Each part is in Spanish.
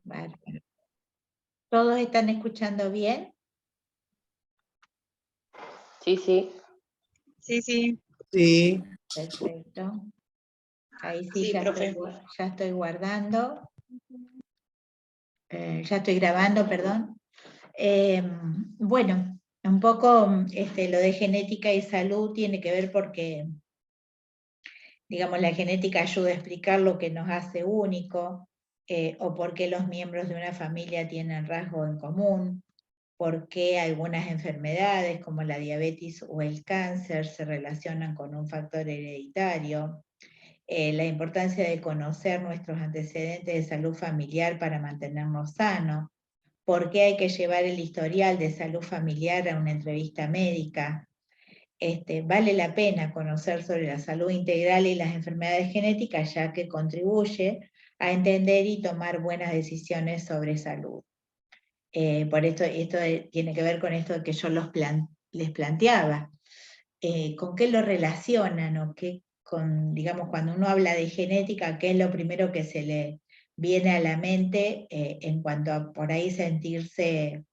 Bárbaro. ¿Todos están escuchando bien? Sí, sí. Sí, sí. Sí. Perfecto. Ahí sí, Sí, ya profe. estoy guardando. Ya estoy grabando, perdón. Bueno, un poco lo de genética y salud tiene que ver porque, digamos, la genética ayuda a explicar lo que nos hace único, o por qué los miembros de una familia tienen rasgos en común, por qué algunas enfermedades como la diabetes o el cáncer se relacionan con un factor hereditario, la importancia de conocer nuestros antecedentes de salud familiar para mantenernos sanos, por qué hay que llevar el historial de salud familiar a una entrevista médica. Vale la pena conocer sobre la salud integral y las enfermedades genéticas, ya que contribuye a entender y tomar buenas decisiones sobre salud. Por esto tiene que ver con esto que yo les planteaba. ¿Con qué lo relacionan? O qué, digamos, cuando uno habla de genética, ¿qué es lo primero que se le viene a la mente en cuanto a por ahí sentirse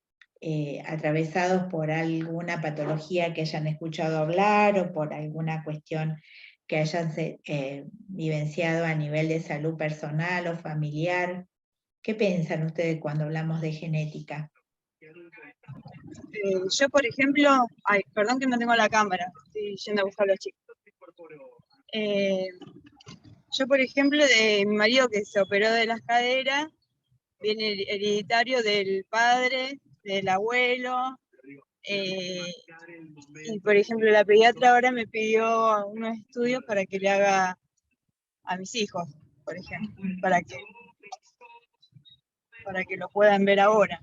atravesados por alguna patología que hayan escuchado hablar o por alguna cuestión que hayan vivenciado a nivel de salud personal o familiar? ¿Qué piensan ustedes cuando hablamos de genética? Yo, por ejemplo, perdón que no tengo la cámara, estoy yendo a buscar a los chicos. Yo, por ejemplo, de mi marido que se operó de las caderas, viene hereditario del padre, del abuelo, y por ejemplo la pediatra ahora me pidió unos estudios para que le haga a mis hijos, por ejemplo, para que lo puedan ver ahora.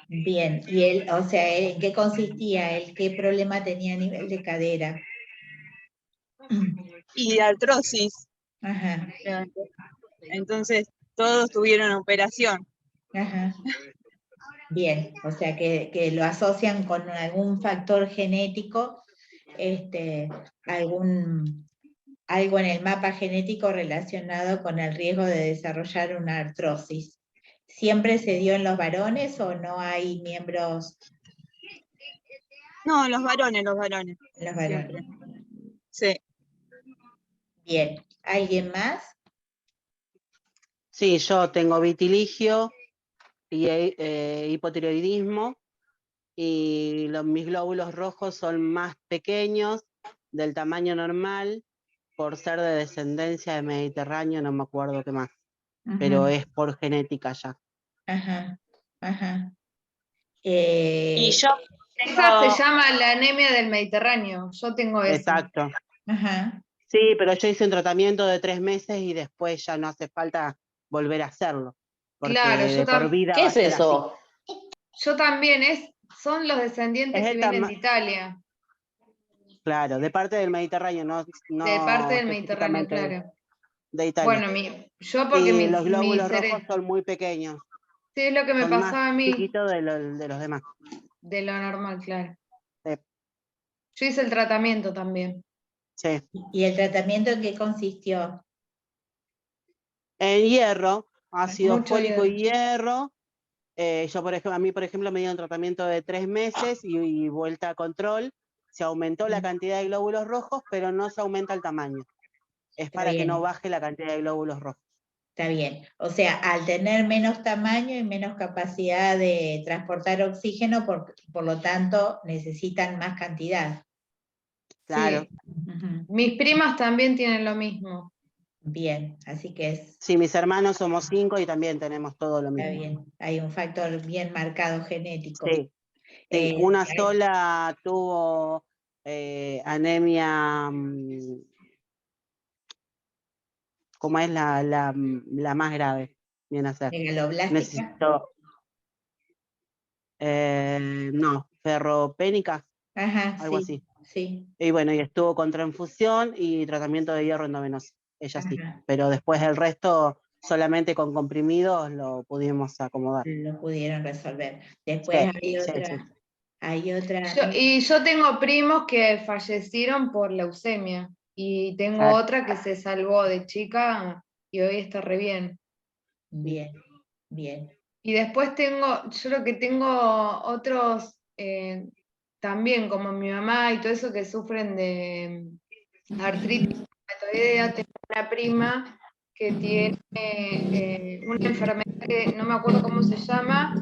Bien, y él, o sea, ¿en qué consistía él? ¿Qué problema tenía a nivel de cadera? Y de artrosis. Ajá. Entonces, todos tuvieron operación. Ajá. Bien, o sea que lo asocian con algún factor genético, algo en el mapa genético relacionado con el riesgo de desarrollar una artrosis. ¿Siempre se dio en los varones o no hay miembros? No, los varones. Los varones. Siempre. Sí. Bien, ¿alguien más? Sí, yo tengo vitiligio y hipotiroidismo, y mis glóbulos rojos son más pequeños, del tamaño normal, por ser de descendencia de Mediterráneo, no me acuerdo qué más, pero es por genética ya. Ajá, ajá. Y yo esa se llama la anemia del Mediterráneo. Yo tengo esa. Exacto. Ajá. Sí, pero yo hice un tratamiento de 3 meses y después ya no hace falta volver a hacerlo. Porque Claro, de por vida ¿Qué va a es ser eso? así. Yo también, son los descendientes Es que el vienen de Italia, Claro, de parte del Mediterráneo, no de parte del Mediterráneo, específicamente claro. de Italia. Bueno, yo porque Y los glóbulos rojos son muy pequeños. sí, es lo que me Son más pasaba a mí, chiquitos de los demás. de lo normal, claro. Sí. Yo hice el tratamiento también. Sí. ¿Y el tratamiento en qué consistió? En hierro, ácido Mucho fólico y hierro. hierro. A mí, por ejemplo, me dieron tratamiento de 3 meses y vuelta a control. Se aumentó la cantidad de glóbulos rojos, pero no se aumenta el tamaño. Es Está para que bien. no baje la cantidad de glóbulos rojos. Está bien. O sea, al tener menos tamaño y menos capacidad de transportar oxígeno, por lo tanto, necesitan más cantidad. Claro. Sí. Mis primas también tienen lo mismo. Bien, así que es... Sí, mis hermanos somos 5 y también tenemos todo lo mismo. Está bien, hay un factor bien marcado genético. Sí, sí. Una sola tuvo anemia, ¿cómo es la más grave? Viene a ser. ¿Megaloblástica? Necesitó, no, ferropénica, Ajá, algo sí, así. sí. Y bueno, y estuvo con transfusión y tratamiento de hierro endovenoso, ella sí. Ajá. Pero después el resto, solamente con comprimidos, lo pudimos acomodar. Lo pudieron resolver. Después Sí, hay otra. Yo tengo primos que fallecieron por leucemia y tengo Claro. otra que se salvó de chica y hoy está re bien. Bien. Bien. Y después yo lo que tengo otros, también como mi mamá y todo eso, que sufren de artritis reumatoidea. Tengo una prima que tiene una enfermedad que no me acuerdo cómo se llama,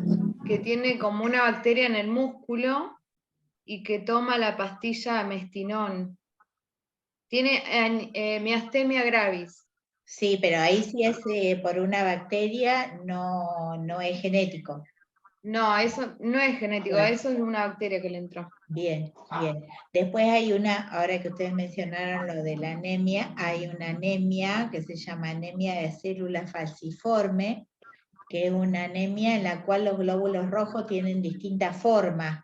que tiene como una bacteria en el músculo y que toma la pastilla Mestinón. Tiene miastemia gravis. Sí, pero ahí sí es por una bacteria, no es genético. No, eso no es genético, Claro. eso es una bacteria que le entró. Bien, bien. Después hay ahora que ustedes mencionaron lo de la anemia, hay una anemia que se llama anemia de célula falciforme, que es una anemia en la cual los glóbulos rojos tienen distintas formas.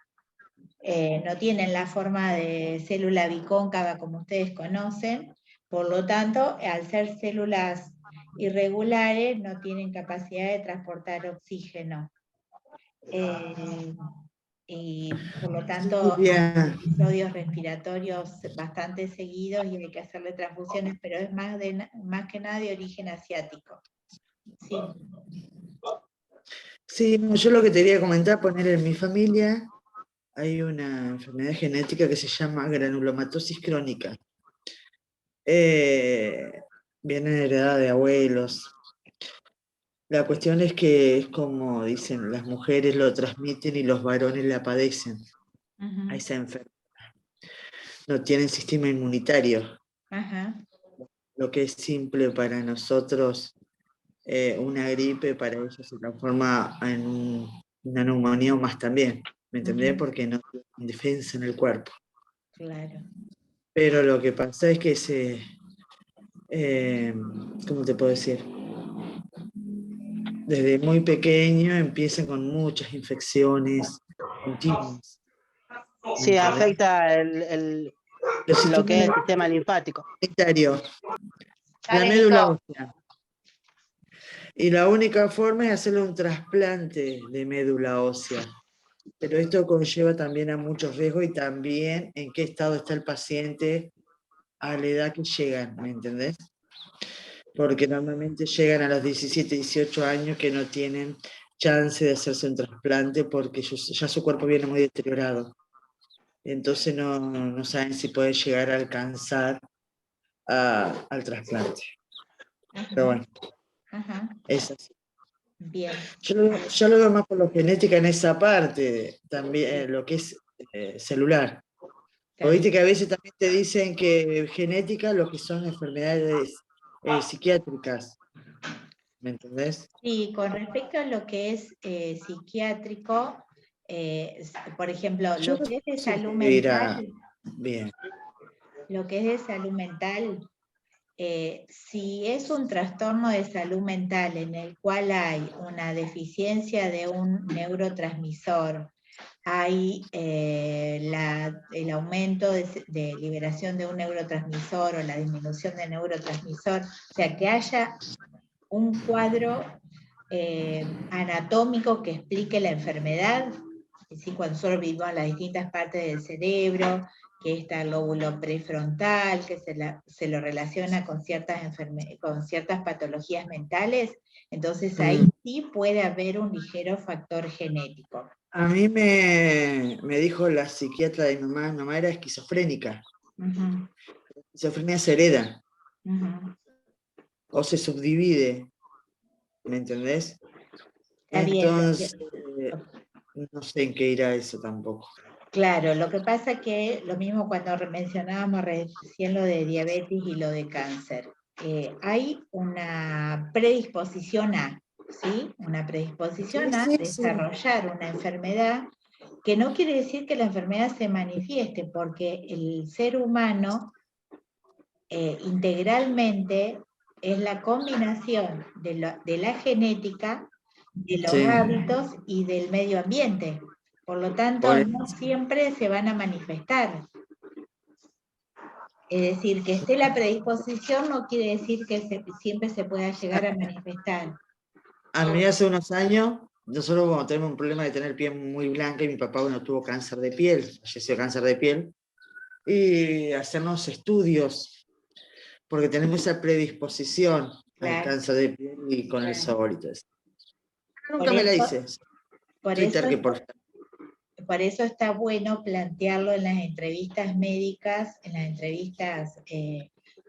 No tienen la forma de célula bicóncava como ustedes conocen, por lo tanto, al ser células irregulares, no tienen capacidad de transportar oxígeno. Y por lo tanto, hay episodios respiratorios bastante seguidos y hay que hacerle transfusiones, pero es más que nada de origen asiático. Sí. Sí, no, yo lo que te quería comentar, poner en mi familia, hay una enfermedad genética que se llama granulomatosis crónica. Viene heredada de abuelos. La cuestión es que es como dicen, las mujeres lo transmiten y los varones la padecen. A esa enfermedad. No tienen sistema inmunitario. Ajá. Lo que es simple para nosotros, una gripe, para ellos se transforma en una neumonía o más también. ¿Me entendés? Porque no tienen defensa en el cuerpo. Claro. Pero lo que pasa es que ¿cómo te puedo decir? Desde muy pequeño empiezan con muchas infecciones continuas. Sí, afecta lo que es el sistema linfático. La médula ósea. Y la única forma es hacerle un trasplante de médula ósea. Pero esto conlleva también a muchos riesgos y también en qué estado está el paciente a la edad que llegan, ¿me entendés? Porque normalmente llegan a los 17, 18 años que no tienen chance de hacerse un trasplante porque ya su cuerpo viene muy deteriorado. Entonces no saben si pueden llegar a alcanzar al trasplante. Ajá. Pero bueno, es así. Bien. Yo lo veo más por lo genética en esa parte, también lo que es celular. Oíste que a veces también te dicen que genética lo que son enfermedades psiquiátricas. ¿Me entendés? Sí, con respecto a lo que es psiquiátrico, por ejemplo, lo que es de salud mental, bien. Lo que es de salud mental, si es un trastorno de salud mental en el cual hay una deficiencia de un neurotransmisor, hay el aumento de liberación de un neurotransmisor o la disminución de neurotransmisor, o sea, que haya un cuadro anatómico que explique la enfermedad, es decir, cuando nosotros vivimos en las distintas partes del cerebro, que está el lóbulo prefrontal, que se lo relaciona con ciertas patologías mentales, entonces ahí sí puede haber un ligero factor genético. A mí me dijo la psiquiatra de mi mamá era esquizofrénica. La esquizofrenia se hereda. O se subdivide. ¿Me entendés? Entonces, no sé en qué irá eso tampoco. Claro, lo que pasa que lo mismo cuando mencionábamos recién lo de diabetes y lo de cáncer. Hay una predisposición ¿sí? Una predisposición a desarrollar una enfermedad que no quiere decir que la enfermedad se manifieste, porque el ser humano integralmente es la combinación de la genética, de los hábitos y del medio ambiente. Por lo tanto, no siempre se van a manifestar. Es decir, que esté la predisposición no quiere decir que siempre se pueda llegar a manifestar. A mí hace unos años, nosotros tenemos un problema de tener piel muy blanca y mi papá tuvo cáncer de piel, falleció de cáncer de piel, y hacernos estudios, porque tenemos esa predisposición al cáncer de piel y con el sol y todo eso. Nunca me la hice. Por Twitter eso, que por por eso está bueno plantearlo en las entrevistas médicas, en las entrevistas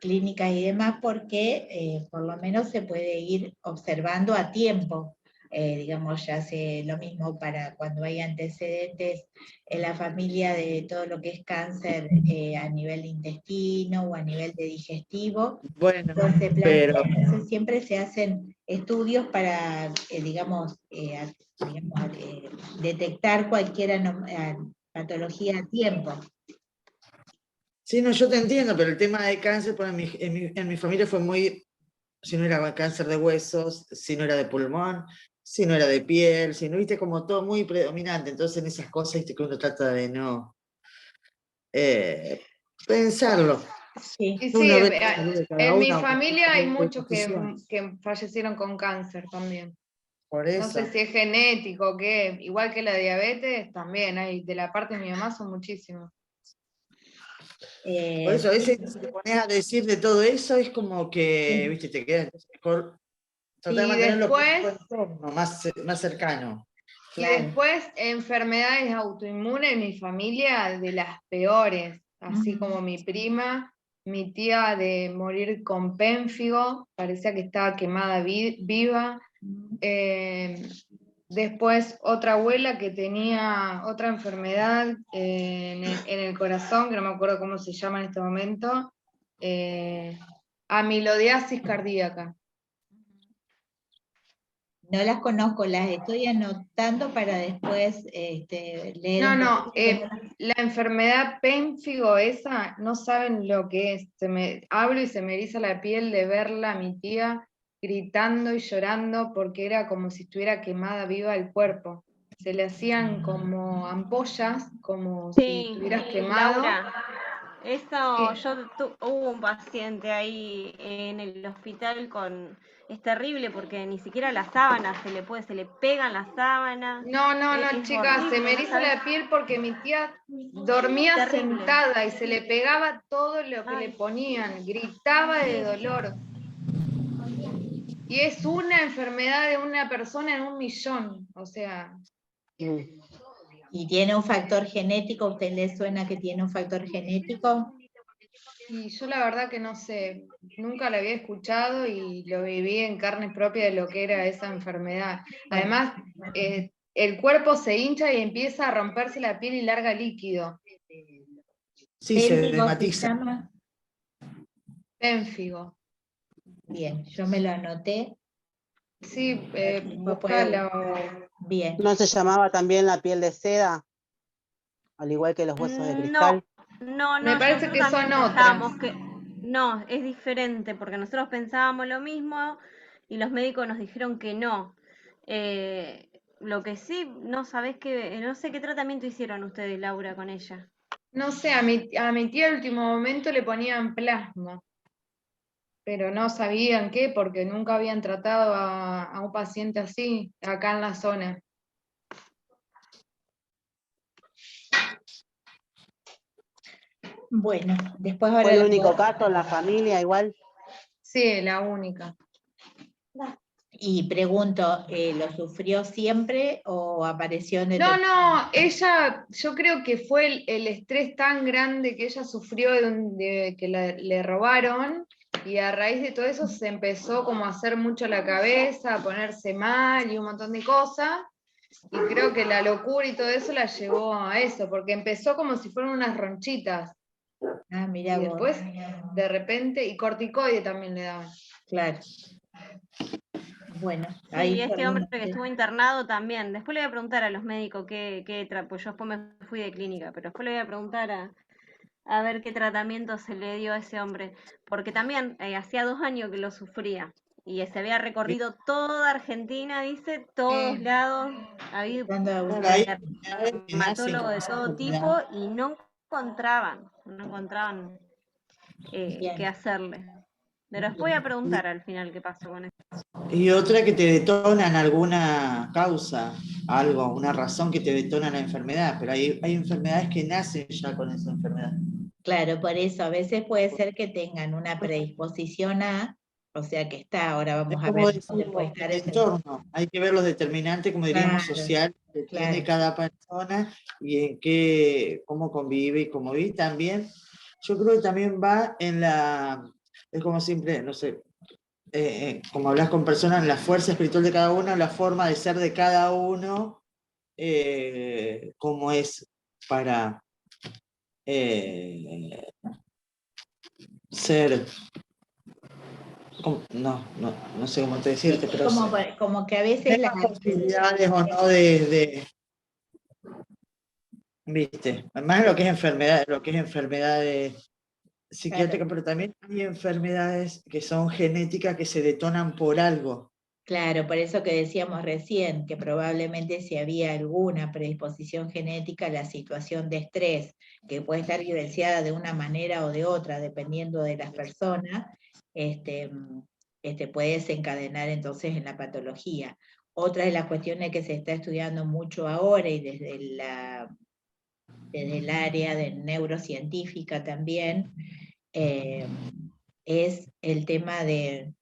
clínicas y demás, porque por lo menos se puede ir observando a tiempo. Digamos, ya hace lo mismo para cuando hay antecedentes en la familia de todo lo que es cáncer a nivel de intestino o a nivel de digestivo. Bueno, Entonces, pero entonces siempre se hacen estudios para, detectar cualquier patología a tiempo. sí, no, yo te entiendo, pero el tema de cáncer pues, en mi familia fue muy, si no era cáncer de huesos, si no era de pulmón, si no era de piel, si no, viste, como todo muy predominante. Entonces en esas cosas, viste, que uno trata de no pensarlo. Sí. Y sí, Uno ve la salud de cada en mi uno, familia hay aunque muchos que fallecieron con cáncer también. por No sé eso. si es genético o qué, igual que la diabetes, también hay, de la parte de mi mamá son muchísimos. Por eso a veces si te pones a decir de todo eso, es como que, Sí. viste, te queda mejor tratar de Y mantenerlo después, más cercano. y Claro. después enfermedades autoinmunes en mi familia de las peores, así como mi prima, mi tía de morir con pénfigo, parecía que estaba quemada viva. Después otra abuela que tenía otra enfermedad en el corazón, que no me acuerdo cómo se llama en este momento, amilodiasis cardíaca. No las conozco, las estoy anotando para después leer No, un no, poquito. la enfermedad pénfigo esa, no saben lo que es. Hablo y se me eriza la piel de verla a mi tía gritando y llorando porque era como si estuviera quemada viva el cuerpo. Se le hacían como ampollas, como si Sí, estuvieras quemado. Laura, eso, Sí. hubo un paciente ahí en el hospital es terrible porque ni siquiera las sábanas se le pegan las sábanas. No, Es chicas, se horrible, me ¿no eriza sabes? la piel porque mi tía dormía Terrible. sentada y se le pegaba todo lo que Ay. le ponían, gritaba de dolor. Y es una enfermedad de una persona en 1.000.000, o sea. ¿Y tiene un factor genético? ¿A usted le suena que tiene un factor genético? Y yo la verdad que no sé, nunca la había escuchado y lo viví en carne propia de lo que era esa enfermedad. Además, el cuerpo se hincha y empieza a romperse la piel y larga líquido. Sí, se ¿Pénfigo se dematiza. llama? Pénfigo. Bien, yo me lo anoté. Sí, Después puede búscalo. Bien. ¿No se llamaba también la piel de seda? Al igual que los huesos de cristal. No, Me parece nosotros que también son pensábamos otras. que no, es diferente porque nosotros pensábamos lo mismo y los médicos nos dijeron que no. Lo que sí, no sé qué tratamiento hicieron ustedes, Laura, con ella. No sé, a mi tía al último momento le ponían plasma, pero no sabían qué porque nunca habían tratado a un paciente así acá en la zona. Bueno, después ahora ¿Fue el la único caso en la familia igual? Sí, la única. Y pregunto, ¿lo sufrió siempre o apareció en No, ella, yo creo que fue el estrés tan grande que ella sufrió de que le robaron y a raíz de todo eso se empezó como a hacer mucho la cabeza, a ponerse mal y un montón de cosas. Y creo que la locura y todo eso la llevó a eso, porque empezó como si fueran unas ronchitas. Ah, Y mira vos. después, de repente, y corticoide también le daban. Claro. Bueno, Sí, ahí este hombre que estuvo internado también. Después le voy a preguntar a los médicos pues yo después me fui de clínica, pero después le voy a preguntar a ver qué tratamiento se le dio a ese hombre, porque también hacía 2 años que lo sufría y se había recorrido toda Argentina, dice, todos lados, había Cuando dermatólogos de todo tipo y no encontraban Bien. qué hacerle. Pero después voy a preguntar al final qué pasó con eso. Y otra que te detonan alguna causa, algo, una razón que te detona la enfermedad, pero hay enfermedades que nacen ya con esa enfermedad. Claro, por eso a veces puede ser que tengan una predisposición a, O sea que está, ahora Es vamos a como ver dónde decir, puede estar el ese. entorno. Hay que ver los determinantes, como diríamos, Claro, social que tiene claro. cada persona y en qué, cómo convive y cómo vive. También, yo creo que también va en es como siempre, no sé, como hablas con personas, en la fuerza espiritual de cada uno, la forma de ser de cada uno, cómo es para ser, no sé cómo te decirte, pero Como que a veces tener posibilidades o no viste, más lo que es enfermedades psiquiátricas, pero también hay enfermedades que son genéticas que se detonan por algo. Claro, por eso que decíamos recién, que probablemente si había alguna predisposición genética a la situación de estrés, que puede estar vivenciada de una manera o de otra, dependiendo de las personas, puede desencadenar entonces en la patología. Otra de las cuestiones que se está estudiando mucho ahora y desde el área de neurocientífica también, es el tema de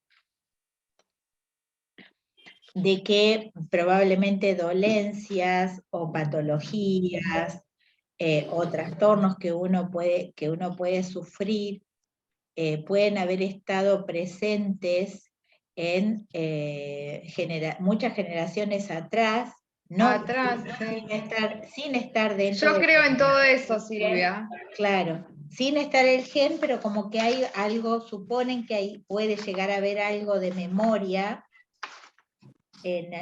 que probablemente dolencias o patologías o trastornos que uno puede sufrir pueden haber estado presentes en muchas generaciones atrás, no Atrás, sí. sin estar dentro Yo de... creo en todo eso, Silvia. Claro, sin estar el gen, pero como que hay algo, suponen que ahí puede llegar a haber algo de memoria en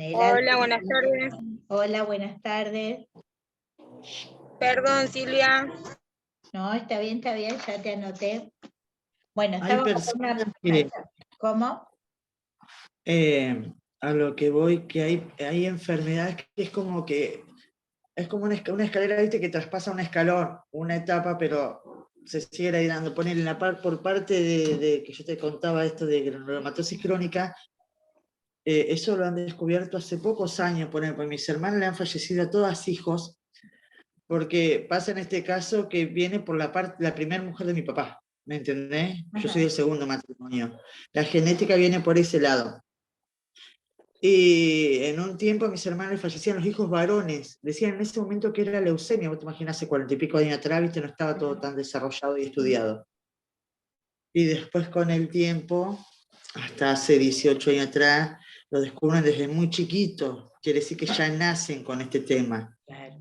el Hola, buenas tardes. Hola, buenas tardes. Perdón, Silvia. No, está bien, ya te anoté. Bueno, Hay estábamos con personas que, ¿Cómo? a lo que voy, que hay enfermedades que es como una escalera, viste, que traspasa un escalón, una etapa, pero se sigue ahí dando. Poner por parte de que yo te contaba esto de granulomatosis crónica, eso lo han descubierto hace pocos años, porque mis hermanas le han fallecido a todas hijos, porque pasa en este caso que viene por la primera mujer de mi papá, ¿me entendés? Yo soy del segundo matrimonio. La genética viene por ese lado. Y en un tiempo a mis hermanos les fallecían los hijos varones. Decían en ese momento que era leucemia. Vos te imaginás, hace 40 y pico de años atrás, ¿viste? No estaba todo tan desarrollado y estudiado. Y después con el tiempo, hasta hace 18 años atrás, lo descubren desde muy chiquitos. Quiere decir que ya nacen con este tema. Claro.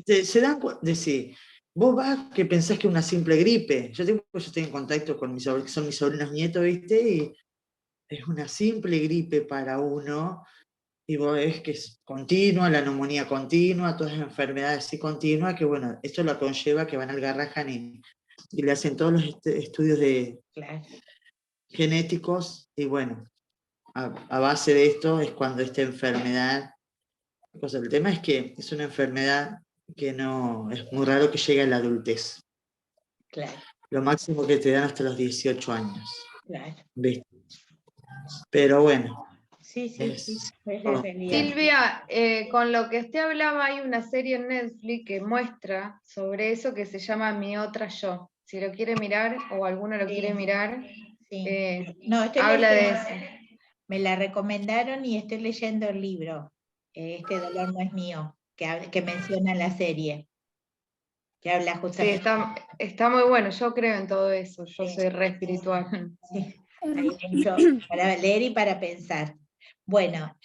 Se dan cuenta, decir, vos vas que pensás que es una simple gripe. Yo estoy en contacto con mis sobrinos, que son mis sobrinos nietos, ¿viste? Y es una simple gripe para uno. Y vos ves que es continua, la neumonía continua, todas las enfermedades así continuas, que bueno, esto lo conlleva que van al Garrahan y le hacen todos los estudios Claro. genéticos, y bueno, a base de esto es cuando esta enfermedad, el tema es que es una enfermedad que no, es muy raro que llegue a la adultez. Claro. Lo máximo que te dan hasta los 18 años. Claro. ¿Viste? Pero bueno. Sí, es la realidad. Silvia, con lo que usted hablaba, hay una serie en Netflix que muestra sobre eso que se llama Mi Otra Yo. Si lo quiere mirar o alguno lo quiere mirar, no, habla de eso. Me la recomendaron y estoy leyendo el libro. Este dolor no es mío, que menciona la serie. Que habla justamente. Sí, está muy bueno. Yo creo en todo eso. Yo soy re espiritual. Sí. Hay mucho para leer y para pensar. Bueno,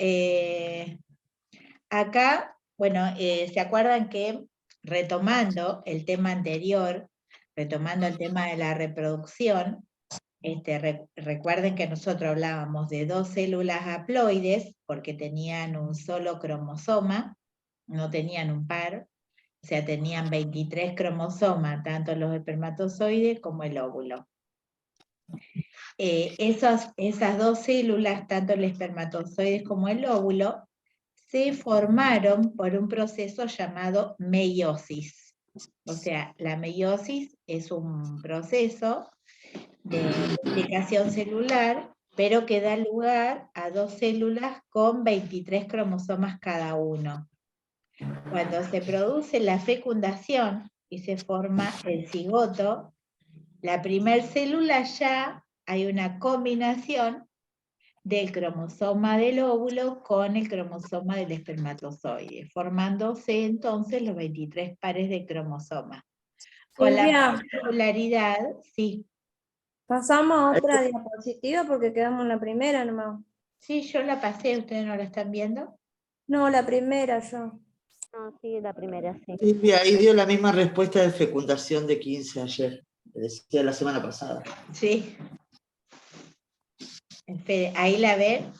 acá, bueno, ¿se acuerdan que retomando el tema anterior, retomando el tema de la reproducción, recuerden que nosotros hablábamos de 2 células haploides porque tenían un solo cromosoma, no tenían un par, o sea, tenían 23 cromosomas, tanto los espermatozoides como el óvulo. Esas 2 células, tanto el espermatozoide como el óvulo, se formaron por un proceso llamado meiosis. O sea, la meiosis es un proceso de duplicación celular, pero que da lugar a 2 células con 23 cromosomas cada uno. Cuando se produce la fecundación y se forma el cigoto, la primer célula ya hay una combinación del cromosoma del óvulo con el cromosoma del espermatozoide, formándose entonces los 23 pares de cromosomas. Con la Silvia, particularidad, sí. pasamos a otra diapositiva porque quedamos en la primera nomás. Sí, yo la pasé, ¿ustedes no la están viendo? No, la primera yo. No, sí, la primera, sí. Silvia, ahí dio la misma respuesta de fecundación de 15 ayer, decía la semana pasada. Sí. Espere, ¿ahí la ven?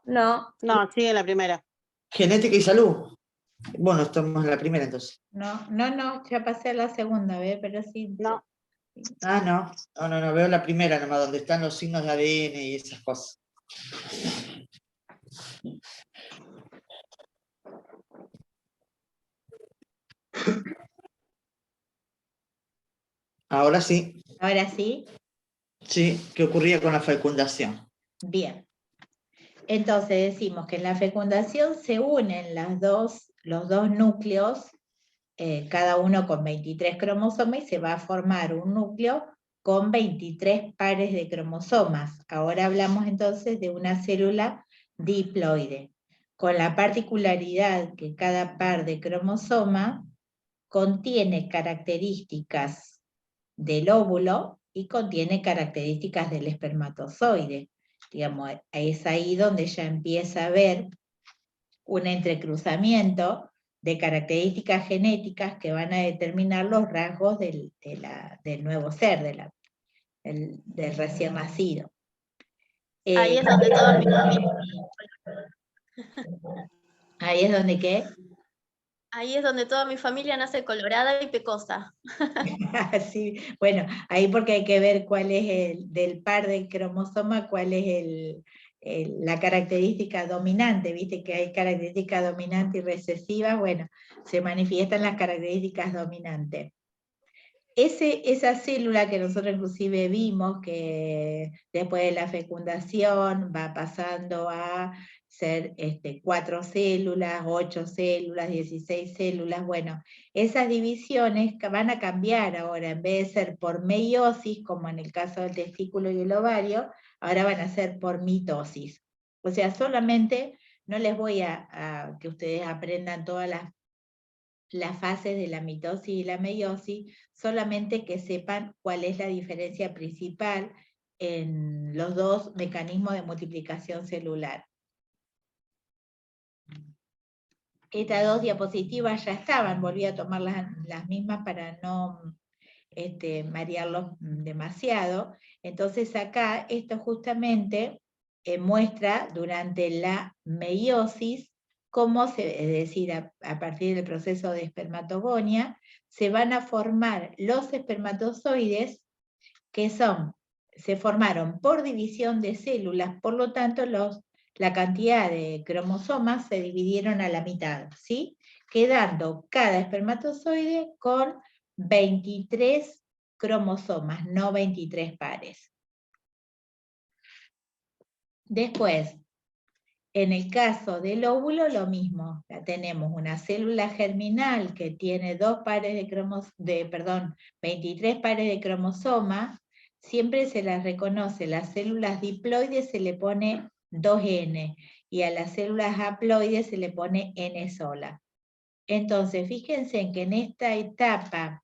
No, No, sigue la primera. Genética y salud. Bueno, estamos en la primera entonces. No, ya pasé a la segunda, ¿ve? Pero sí. No. Ah, no, veo la primera nomás, donde están los signos de ADN y esas cosas. Ahora sí. Ahora sí. Sí, ¿qué ocurría con la fecundación? Bien. Entonces decimos que en la fecundación se unen los dos núcleos, cada uno con 23 cromosomas, y se va a formar un núcleo con 23 pares de cromosomas. Ahora hablamos entonces de una célula diploide, con la particularidad que cada par de cromosoma contiene características del óvulo y contiene características del espermatozoide. Digamos, es ahí donde ya empieza a haber un entrecruzamiento de características genéticas que van a determinar los rasgos del nuevo ser, del recién nacido. Ahí es donde todo mi familia. Ahí es donde ¿qué? Ahí es donde toda mi familia nace colorada y pecosa. Sí, bueno, ahí porque hay que ver cuál es del par de cromosoma, cuál es la característica dominante, viste que hay características dominante y recesiva, bueno, se manifiestan las características dominantes. Esa célula que nosotros inclusive vimos que después de la fecundación va pasando a ser 4 células, 8 células, 16 células, bueno, esas divisiones van a cambiar ahora, en vez de ser por meiosis, como en el caso del testículo y el ovario, ahora van a ser por mitosis. O sea, solamente no les voy a que ustedes aprendan todas las fases de la mitosis y la meiosis, solamente que sepan cuál es la diferencia principal en los dos mecanismos de multiplicación celular. Estas dos diapositivas ya estaban, volví a tomar las mismas para no marearlos demasiado. Entonces acá esto justamente muestra durante la meiosis cómo es decir, a partir del proceso de espermatogonia, se van a formar los espermatozoides que se formaron por división de células, por lo tanto la cantidad de cromosomas se dividieron a la mitad, ¿sí? Quedando cada espermatozoide con 23 cromosomas, no 23 pares. Después, en el caso del óvulo, lo mismo. Ya tenemos una célula germinal que tiene 23 pares de cromosomas. Siempre se las reconoce, las células diploides se le pone 2N y a las células haploides se le pone N sola. Entonces, fíjense en que en esta etapa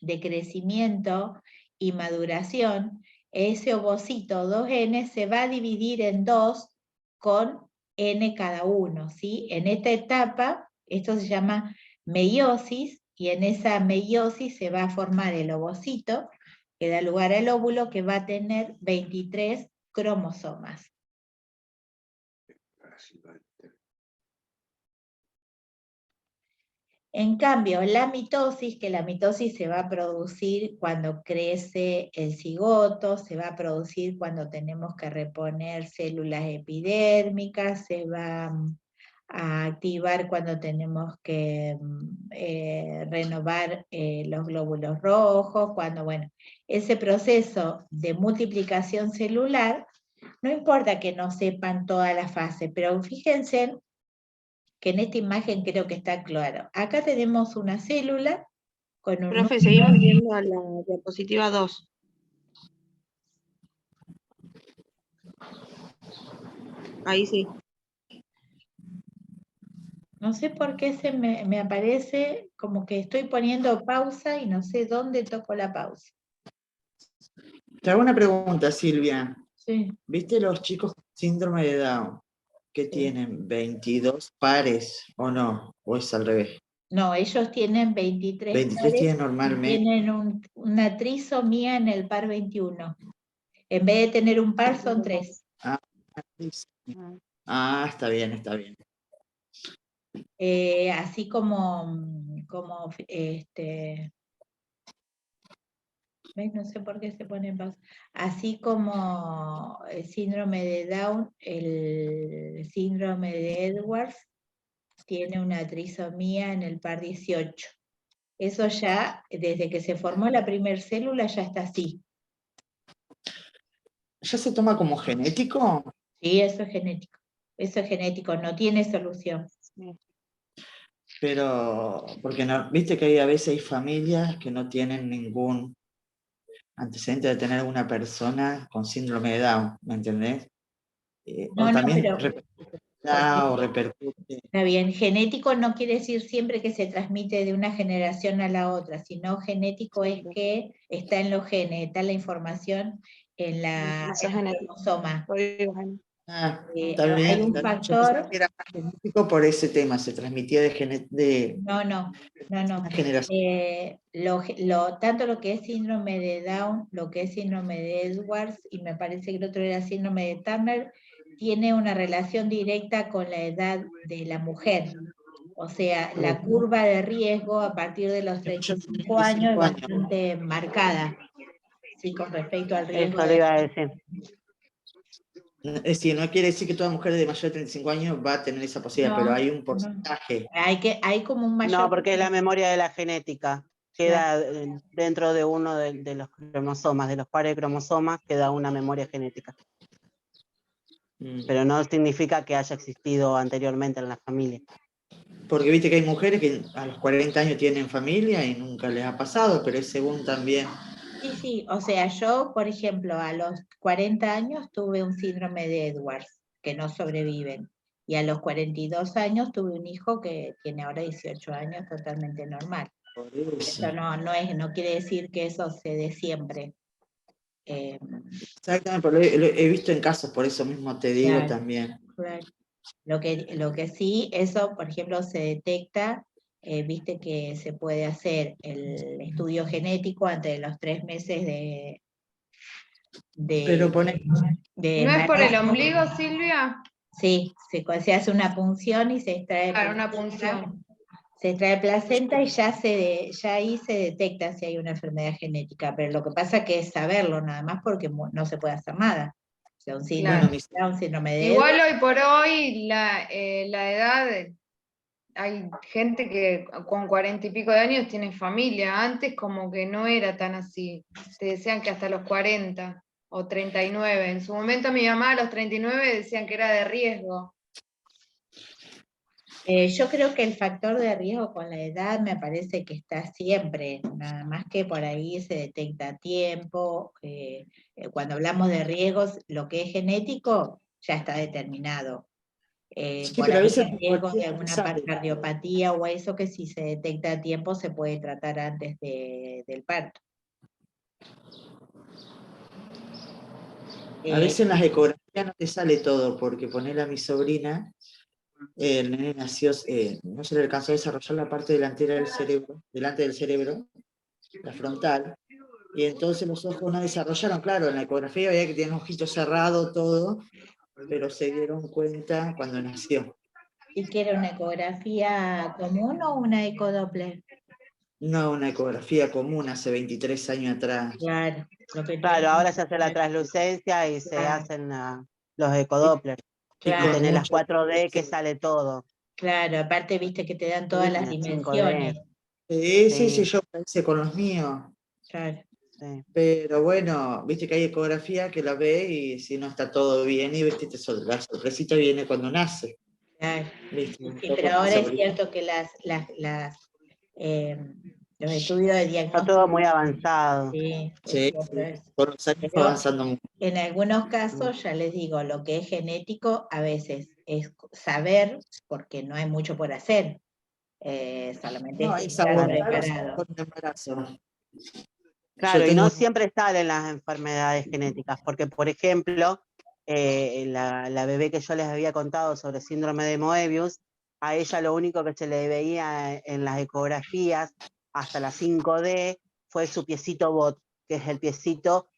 de crecimiento y maduración, ese ovocito 2N se va a dividir en 2 con N cada uno, ¿sí? En esta etapa, esto se llama meiosis, y en esa meiosis se va a formar el ovocito, que da lugar al óvulo, que va a tener 23 cromosomas. En cambio, la mitosis, que la mitosis se va a producir cuando crece el cigoto, se va a producir cuando tenemos que reponer células epidérmicas, se va a activar cuando tenemos que renovar los glóbulos rojos, cuando, bueno, ese proceso de multiplicación celular, no importa que no sepan toda la fase, pero fíjense que en esta imagen creo que está claro. Acá tenemos una célula con un Profe, número. seguimos viendo a la diapositiva 2. Ahí sí. No sé por qué me aparece como que estoy poniendo pausa y no sé dónde toco la pausa. Te hago una pregunta, Silvia. Sí. ¿Viste los chicos con síndrome de Down que tienen 22 pares o no? ¿O es al revés? No, ellos tienen 23 23 pares tienen y normalmente. tienen una trisomía en el par 21. En vez de tener un par, son 3. Está bien, está bien. Así como ¿ves? No sé por qué se pone en pausa. Así como el síndrome de Down, el síndrome de Edwards tiene una trisomía en el par 18. Eso ya, desde que se formó la primer célula, ya está así. ¿Ya se toma como genético? Sí, eso es genético. Eso es genético, no tiene solución. Pero, porque no, viste que a veces hay familias que no tienen ningún antecedente de tener una persona con síndrome de Down, ¿me entendés? No, O también pero repercute. está bien, genético no quiere decir siempre que se transmite de una generación a la otra, sino genético es que está en los genes, está la información en el cromosoma. Está bien. Hay un Yo pensé factor. que era más genético por ese tema, se transmitía de No. una generación. Tanto lo que es síndrome de Down, lo que es síndrome de Edwards, y me parece que el otro era síndrome de Turner, tiene una relación directa con la edad de la mujer. O sea, la curva de riesgo a partir de los 35 años es bastante marcada, sí, con respecto al riesgo. Eso le iba a decir. Es decir, no quiere decir que toda mujer de mayor de 35 años va a tener esa posibilidad, pero hay un porcentaje. Hay como un mayor. No, porque es la memoria de la genética. Queda dentro de uno de los cromosomas, de los pares de cromosomas, queda una memoria genética. Pero no significa que haya existido anteriormente en la familia. Porque viste que hay mujeres que a los 40 años tienen familia y nunca les ha pasado, pero es según también. Sí, o sea, yo, por ejemplo, a los 40 años tuve un síndrome de Edwards, que no sobreviven, y a los 42 años tuve un hijo que tiene ahora 18 años, totalmente normal. Eso no quiere decir que eso se dé siempre. Exactamente, pero he visto en casos, por eso mismo te digo también. Claro. Lo que sí, eso, por ejemplo, se detecta, viste que se puede hacer el estudio genético antes de los 3 meses Pero ¿No es por el ombligo, Silvia? Sí, se hace una punción y se extrae. Claro, una punción. Se extrae placenta y ya ahí se detecta si hay una enfermedad genética, pero lo que pasa es que es saberlo nada más porque no se puede hacer nada. O sea, un síndrome de Igual hoy por hoy la edad, hay gente que con 40 y pico de años tiene familia. Antes como que no era tan así. Te decían que hasta los 40 o 39. En su momento mi mamá a los 39 decían que era de riesgo. Yo creo que el factor de riesgo con la edad me parece que está siempre, nada más que por ahí se detecta a tiempo. Cuando hablamos de riesgos, lo que es genético ya está determinado. Por pero a ahí veces el riesgo de alguna cardiopatía o eso que si se detecta a tiempo se puede tratar antes del parto. A veces en las ecografías no te sale todo, porque ponerle a mi sobrina, el nene nació, no se le alcanzó a desarrollar la parte delantera del cerebro, delante del cerebro, la frontal, y entonces los ojos no desarrollaron, claro, en la ecografía veía que tenía un ojito cerrado, todo, pero se dieron cuenta cuando nació. ¿Y que era una ecografía común o una ecodoppler? No, una ecografía común hace 23 años atrás. Claro. Claro, ahora se hace la translucencia y se hacen los ecodopplers. Claro. Y tenés las 4D que sale todo. Claro, aparte viste que te dan todas las dimensiones. Sí, yo pensé con los míos. Claro. Sí. Pero bueno, viste que hay ecografía que la ve y si no está todo bien, y viste, la sorpresita viene cuando nace. Claro. ¿Viste? Sí, pero ahora es cierto que las Los estudios de Está diagnóstico. todo muy avanzado. Sí, Sí, es cierto eso. por los años fue Pero avanzando mucho. en algunos casos, ya les digo, lo que es genético a veces es saber, porque no hay mucho por hacer. Solamente No, es es estar abortar o preparado. con embarazo. Claro, y tengo no un- siempre salen las enfermedades genéticas, porque por ejemplo, la bebé que yo les había contado sobre síndrome de Moebius, a ella lo único que se le veía en las ecografías hasta la 5D fue su piecito bot, que es el piecito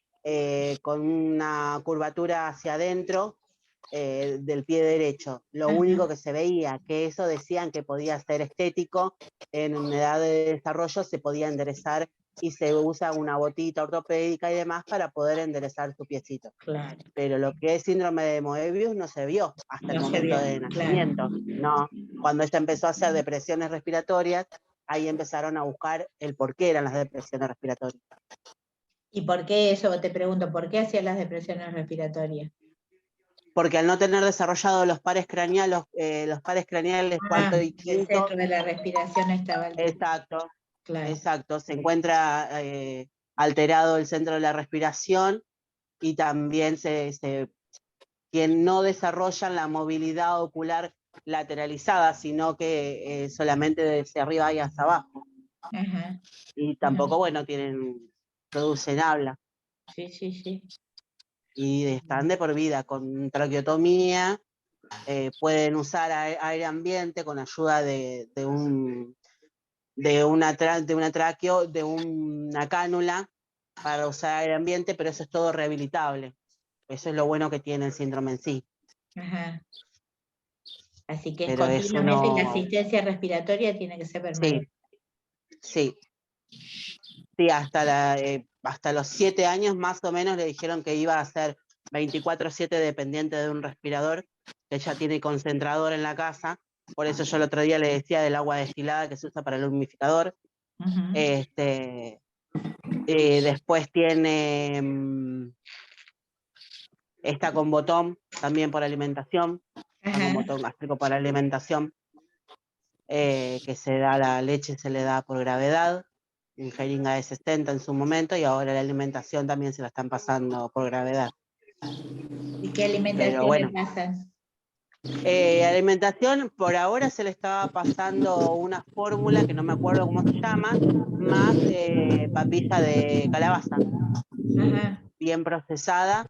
con una curvatura hacia adentro del pie derecho. Lo Ajá. único que se veía, que eso decían que podía ser estético, en edad de desarrollo se podía enderezar y se usa una botita ortopédica y demás para poder enderezar su piecito. Claro. Pero lo que es síndrome de Moebius no se vio hasta el No se momento vio, de claro. nacimiento. No, cuando ella empezó a hacer depresiones respiratorias, ahí empezaron a buscar el por qué eran las depresiones respiratorias. ¿Y por qué eso? Te pregunto, ¿por qué hacían las depresiones respiratorias? Porque al no tener desarrollado los pares craneales cuarto y El quinto, centro de la respiración estaba alterado. exacto, Claro. exacto, se encuentra alterado el centro de la respiración y también que no desarrollan la movilidad ocular lateralizada, sino que solamente desde arriba y hasta abajo. Ajá. Y tampoco, bueno, producen habla. Sí, sí, sí. Y están de por vida con traqueotomía, pueden usar aire ambiente con ayuda de una cánula para usar aire ambiente, pero eso es todo rehabilitable. Eso es lo bueno que tiene el síndrome en sí. Ajá. Así que Pero eso continuamente la no. asistencia respiratoria tiene que ser permanente. Sí, hasta los 7 años más o menos le dijeron que iba a ser 24/7 dependiente de un respirador, que ella tiene concentrador en la casa, por eso yo el otro día le decía del agua destilada que se usa para el humidificador. Después tiene, está con botón también por alimentación, con botón gástrico para alimentación, que se da la leche, se le da por gravedad, en jeringa de 60 en su momento, y ahora la alimentación también se la están pasando por gravedad. ¿Y qué alimentación le pasan? Alimentación, por ahora se le estaba pasando una fórmula que no me acuerdo cómo se llama, más papilla de calabaza. Ajá. Bien procesada,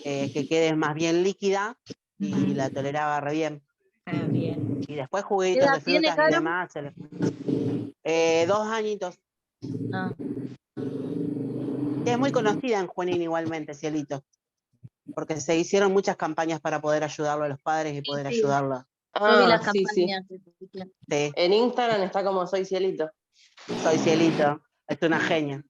que quede más bien líquida, y la toleraba re bien. Ah, bien. Y después ¿Qué juguitos edad de tiene, frutas y Caro? demás. 2 añitos. Ah. Es muy conocida en Junín igualmente, Cielito, porque se hicieron muchas campañas para poder ayudarlo a los padres y poder Sí. ayudarlo. Yo vi las Sí, sí. campañas. Sí, En Instagram está como Soy Cielito. soy Cielito, es una genia.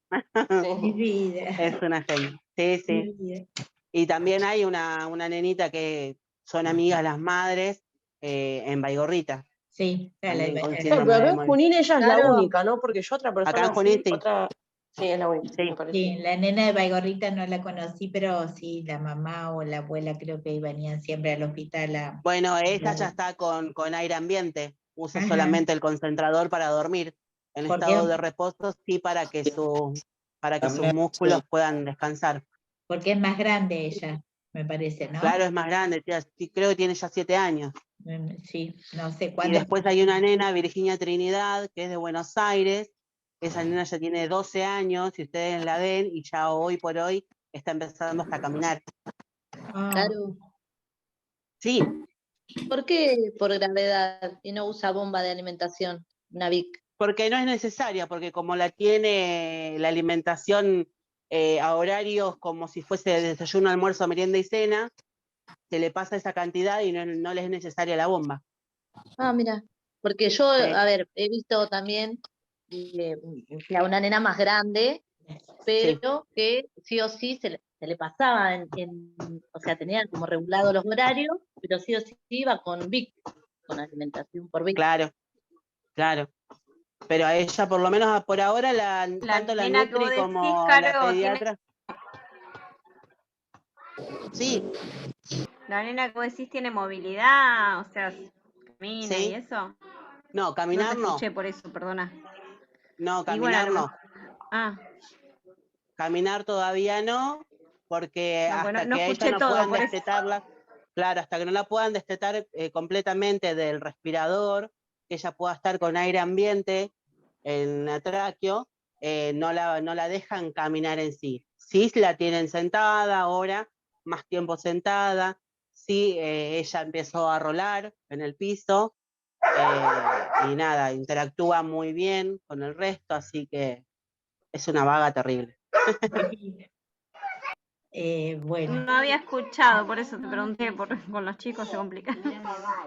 Mi Sí. vida. Es una genia, sí, Mi sí. vida. Y también hay una nenita que son amigas las madres en Baigorrita, Sí, también con Pero síndrome acá de en Moebius. Junín ella es la Claro. única, ¿no? Porque yo otra persona Acá en Junín, así, sí. sí, es la única, Sí. me parece. Sí, la nena de Baigorrita no la conocí, pero sí, la mamá o la abuela creo que venían siempre al hospital Bueno, ella ya está con aire ambiente, usa Ajá. solamente el concentrador para dormir. En ¿Por estado qué? de reposo, sí, para que sus También, músculos puedan descansar. Porque es más grande ella, me parece, ¿no? Claro, es más grande, creo que tiene ya 7 años. Sí, no sé Y cuándo. después hay una nena, Virginia Trinidad, que es de Buenos Aires. Esa nena ya tiene 12 años, si ustedes la ven, y ya hoy por hoy está empezando hasta a caminar. Ah, Caro. Sí, ¿Por qué por gravedad y no usa bomba de alimentación? Una Vic. porque no es necesaria, porque como la tiene la alimentación a horarios como si fuese desayuno, almuerzo, merienda y cena, se le pasa esa cantidad y no le es necesaria la bomba. Ah, mira. Porque yo, Sí. a ver, he visto también que a una nena más grande, pero que sí o sí se le pasaba o sea, tenía como regulado los horarios, pero sí o sí iba con Vic, con alimentación por Vic. Claro, claro. Pero a ella, por lo menos por ahora, tanto la nena que vos Nutri decís, como la Caro, pediatra. Sí, La nena que vos decís tiene movilidad, o sea, camina y sí. eso. No, No te caminar no. escuché por eso, perdona. No, Y caminar bueno, no. ah, Caminar todavía no, porque no, pues hasta no que a ella escuché no todo, puedan por eso. destetarla, claro, hasta que no la puedan destetar completamente del respirador, que ella pueda estar con aire ambiente en el tráqueo, no la dejan caminar en sí. Sí la tienen sentada ahora, más tiempo sentada, sí ella empezó a rolar en el piso, y nada, interactúa muy bien con el resto, así que es una vaga terrible. Bueno, No había escuchado, por eso te pregunté, con los chicos se complica.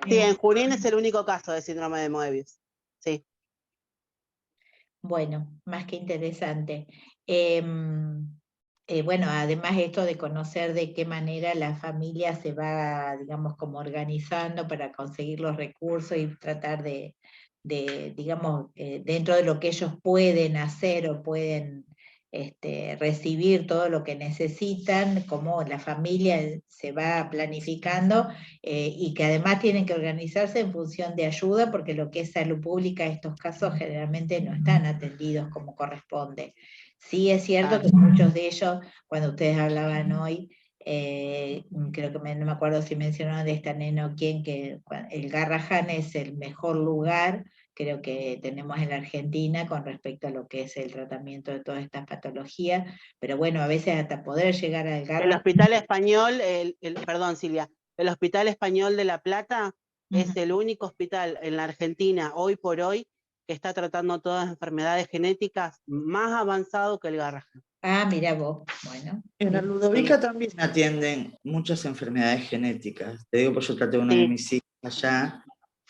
Sí, en Junín es el único caso de síndrome de Moebius. Sí. bueno, más que interesante. Bueno, además esto de conocer de qué manera la familia se va, digamos, como organizando para conseguir los recursos y tratar de digamos, dentro de lo que ellos pueden hacer o pueden recibir todo lo que necesitan, cómo la familia se va planificando y que además tienen que organizarse en función de ayuda, porque lo que es salud pública, estos casos generalmente no están atendidos como corresponde. Sí es cierto que muchos de ellos, cuando ustedes hablaban hoy, creo que no me acuerdo si mencionaron de esta nena o quién, que el Garrahan es el mejor lugar, creo que tenemos en la Argentina con respecto a lo que es el tratamiento de todas estas patologías, pero bueno, a veces hasta poder llegar al El Garrahan. Hospital Español, perdón Silvia, el Hospital Español de La Plata es el único hospital en la Argentina hoy por hoy que está tratando todas las enfermedades genéticas más avanzado que el Garrahan. Ah, mira vos, bueno. En la Ludovica también atienden muchas enfermedades genéticas. Te digo, pues yo traté una de mis hijas allá.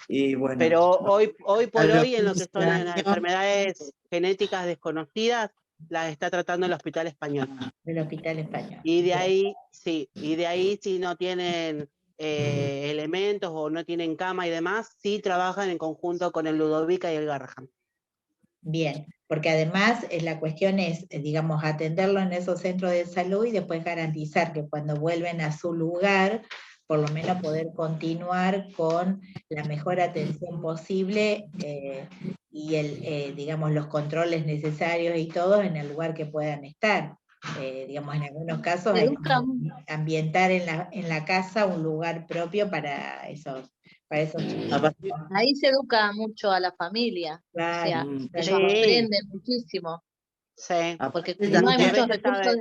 Y bueno, pero hoy a por los hoy en lo que 15 son las años, enfermedades genéticas desconocidas, las está tratando el Hospital Español. El Hospital Español. Y de ahí, sí, si no tienen elementos o no tienen cama y demás, sí trabajan en conjunto con el Ludovica y el Garrahan. Bien, porque además la cuestión es, digamos, atenderlo en esos centros de salud y después garantizar que cuando vuelven a su lugar, por lo menos poder continuar con la mejor atención posible y digamos, los controles necesarios y todo en el lugar que puedan estar. Digamos, en algunos casos hay que ambientar en la casa un lugar propio para esos chicos. Ahí se educa mucho a la familia, o sea, Claro, ellos aprenden muchísimo, Sí. porque Sí, no hay muchas muchos veces recursos,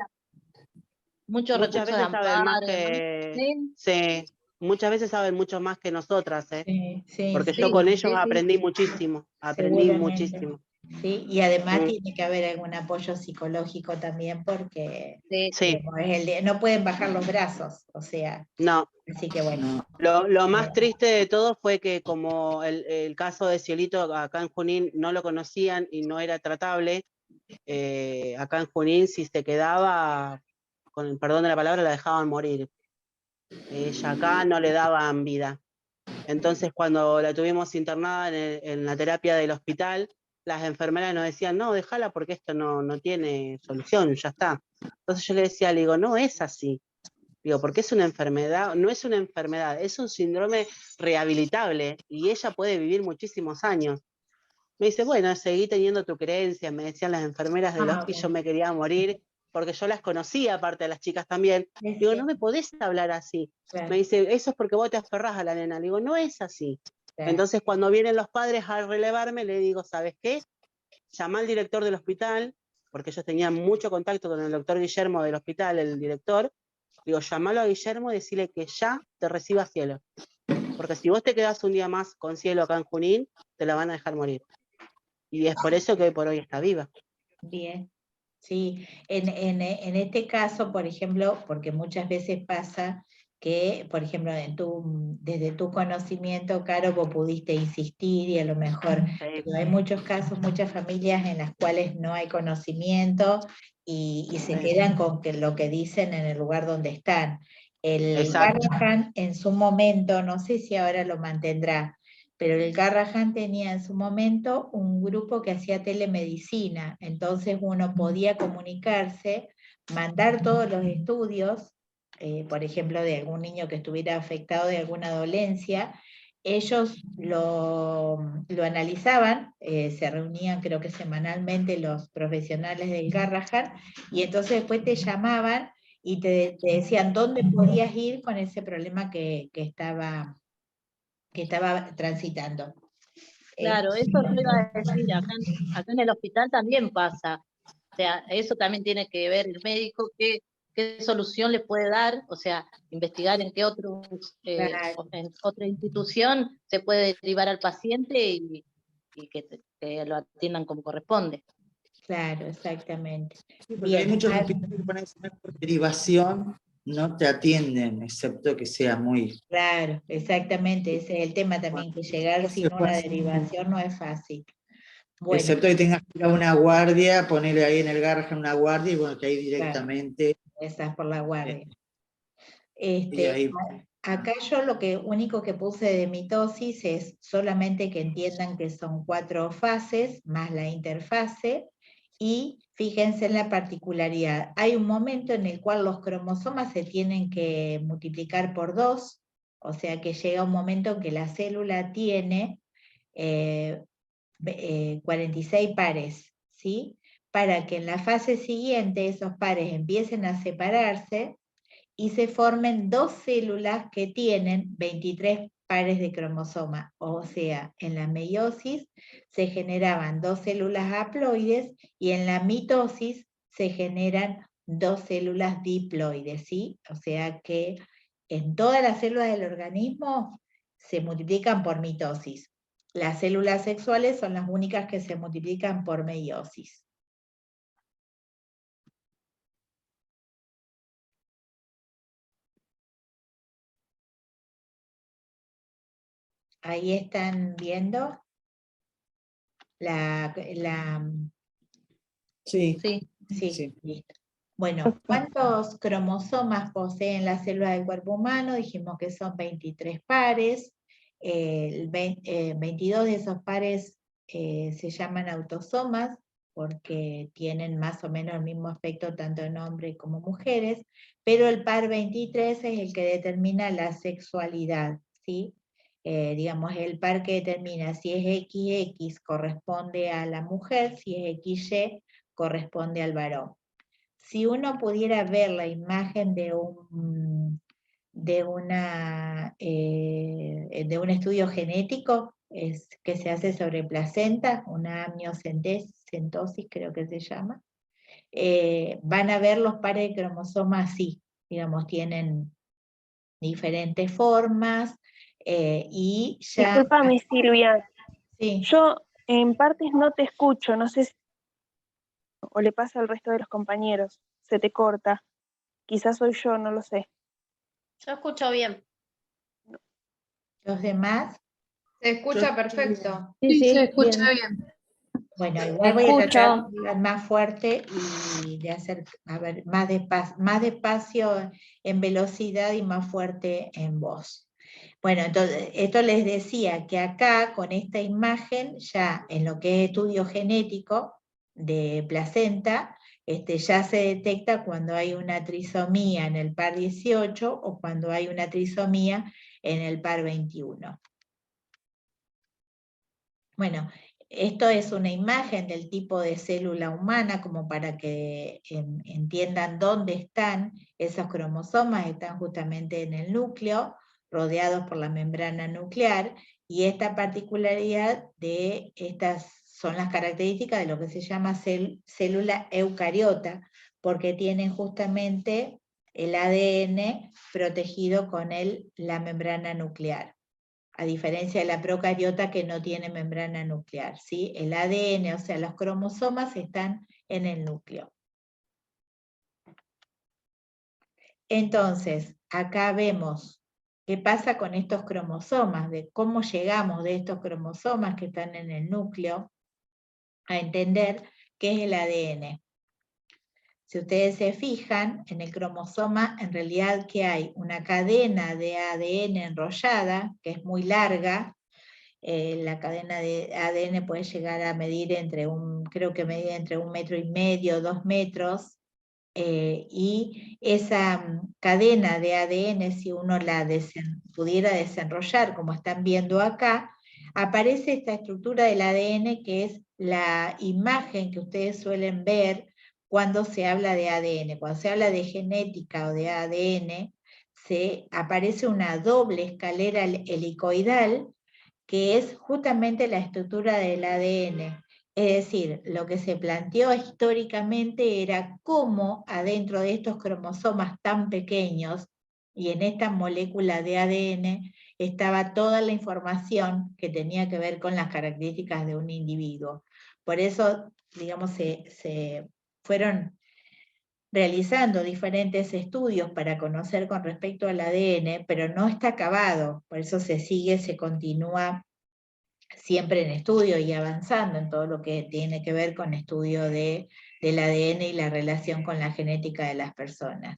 muchos muchas recursos de veces saben más amparo y demás. que sí, muchas veces saben mucho más que nosotras, porque sí, yo con ellos sí. aprendí muchísimo, seguramente. Sí, y además Mm. tiene que haber algún apoyo psicológico también porque Sí. digamos, no pueden bajar los brazos, o sea, No. así que bueno. Lo más triste de todo fue que como el caso de Cielito acá en Junín no lo conocían y no era tratable, acá en Junín si se quedaba, con el perdón de la palabra, la dejaban morir. Ella acá no le daban vida. Entonces cuando la tuvimos internada en la terapia del hospital, las enfermeras nos decían, no, déjala porque esto no tiene solución, ya está. Entonces yo le decía, le digo, no es así. Digo, porque es una enfermedad, no es una enfermedad, es un síndrome rehabilitable y ella puede vivir muchísimos años. Me dice, bueno, seguí teniendo tu creencia, me decían las enfermeras del hospital, yo me quería morir, porque yo las conocía, aparte de las chicas también. Digo, no me podés hablar así. Me dice, eso es porque vos te aferrás a la nena. Le digo, no es así. Entonces, cuando vienen los padres a relevarme, le digo, ¿sabes qué? Llama al director del hospital, porque ellos tenían mucho contacto con el doctor Guillermo del hospital, el director. Digo, llamalo a Guillermo y decirle que ya te reciba Cielo. Porque si vos te quedás un día más con Cielo acá en Junín, te la van a dejar morir. Y es por eso que hoy por hoy está viva. Bien, sí. En este caso, por ejemplo, porque muchas veces pasa que, por ejemplo, desde tu conocimiento, Caro, vos pudiste insistir y a lo mejor, pero hay muchos casos, muchas familias en las cuales no hay conocimiento y se quedan con lo que dicen en el lugar donde están. El Garrahan en su momento, no sé si ahora lo mantendrá, pero el Garrahan tenía en su momento un grupo que hacía telemedicina, entonces uno podía comunicarse, mandar todos los estudios, por ejemplo, de algún niño que estuviera afectado de alguna dolencia, ellos lo analizaban, se reunían creo que semanalmente los profesionales del Garrahan, y entonces después te llamaban y te decían dónde podías ir con ese problema que estaba transitando. Claro, eso yo iba a decir, acá en el hospital también pasa. O sea, eso también tiene que ver el médico, qué solución le puede dar, o sea, investigar en qué en otra institución se puede derivar al paciente y que lo atiendan como corresponde. Claro, exactamente. Sí, porque hay muchos hospitales que ponen por derivación, no te atienden, excepto que sea muy... Claro, exactamente, ese es el tema también, que llegar sin una derivación no es fácil. Bueno, excepto que tengas que ir a una guardia, ponerle ahí en el Garrahan una guardia, y bueno, que ahí directamente... Estás por la guardia. Y ahí... Acá yo lo único que puse de mitosis es solamente que entiendan que son 4 fases, más la interfase, y fíjense en la particularidad. Hay un momento en el cual los cromosomas se tienen que multiplicar por 2, o sea que llega un momento en que la célula tiene 46 pares, ¿sí? Para que en la fase siguiente esos pares empiecen a separarse y se formen 2 células que tienen 23 pares de cromosoma. O sea, en la meiosis se generaban 2 células haploides y en la mitosis se generan 2 células diploides, ¿sí? O sea que en todas las células del organismo se multiplican por mitosis. Las células sexuales son las únicas que se multiplican por meiosis. Ahí están viendo Sí. Sí, listo. Bueno, ¿cuántos cromosomas poseen las células del cuerpo humano? Dijimos que son 23 pares. 22 de esos pares se llaman autosomas porque tienen más o menos el mismo aspecto tanto en hombres como mujeres, pero el par 23 es el que determina la sexualidad, ¿sí? Digamos, el par que determina si es XX corresponde a la mujer, si es XY corresponde al varón. Si uno pudiera ver la imagen de un estudio genético que se hace sobre placenta, una amniocentosis creo que se llama, van a ver los pares de cromosomas así, digamos, tienen diferentes formas y ya... Discúlpame, Silvia. Sí. Yo en partes no te escucho, no sé si o le pasa al resto de los compañeros, se te corta. Quizás soy yo, no lo sé. Yo escucho bien. ¿Los demás? Se escucha perfecto. Sí, se escucha bien. Bueno, igual voy a tratar de hablar más fuerte y de hacer, a ver, más despacio en velocidad y más fuerte en voz. Bueno, entonces, esto les decía que acá, con esta imagen, ya en lo que es estudio genético de placenta, ya se detecta cuando hay una trisomía en el par 18 o cuando hay una trisomía en el par 21. Bueno, esto es una imagen del tipo de célula humana, como para que entiendan dónde están esos cromosomas. Están justamente en el núcleo, rodeados por la membrana nuclear, y esta particularidad de estas son las características de lo que se llama célula eucariota, porque tienen justamente el ADN protegido con la membrana nuclear, a diferencia de la procariota que no tiene membrana nuclear, ¿sí? El ADN, o sea, los cromosomas están en el núcleo. Entonces, acá vemos qué pasa con estos cromosomas, de cómo llegamos de estos cromosomas que están en el núcleo a entender qué es el ADN. Si ustedes se fijan, en el cromosoma, en realidad, ¿qué hay? Una cadena de ADN enrollada, que es muy larga. La cadena de ADN puede llegar a medir creo que medía entre 1,5 metros, 2 metros, y esa cadena de ADN, si uno la pudiera desenrollar, como están viendo acá, aparece esta estructura del ADN que es la imagen que ustedes suelen ver cuando se habla de ADN. Cuando se habla de genética o de ADN, aparece una doble escalera helicoidal, que es justamente la estructura del ADN. Es decir, lo que se planteó históricamente era cómo adentro de estos cromosomas tan pequeños y en esta molécula de ADN estaba toda la información que tenía que ver con las características de un individuo. Por eso, digamos, se fueron realizando diferentes estudios para conocer con respecto al ADN, pero no está acabado, por eso se continúa siempre en estudio y avanzando en todo lo que tiene que ver con estudio del ADN y la relación con la genética de las personas.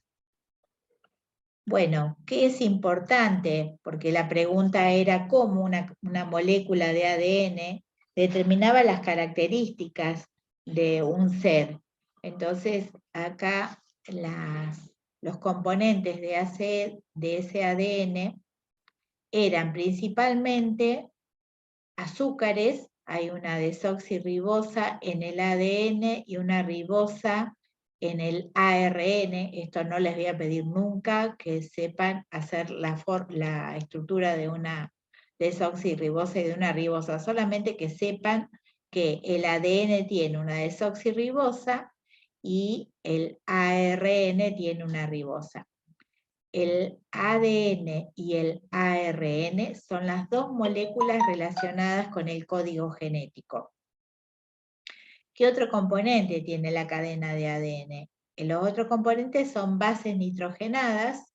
Bueno, ¿qué es importante? Porque la pregunta era cómo una molécula de ADN determinaba las características de un ser. Entonces, acá los componentes de ese ADN eran principalmente azúcares. Hay una desoxirribosa en el ADN y una ribosa en el ARN. Esto no les voy a pedir nunca que sepan hacer la estructura de una desoxirribosa y de una ribosa, solamente que sepan que el ADN tiene una desoxirribosa y el ARN tiene una ribosa. El ADN y el ARN son las dos moléculas relacionadas con el código genético. ¿Qué otro componente tiene la cadena de ADN? Los otros componentes son bases nitrogenadas,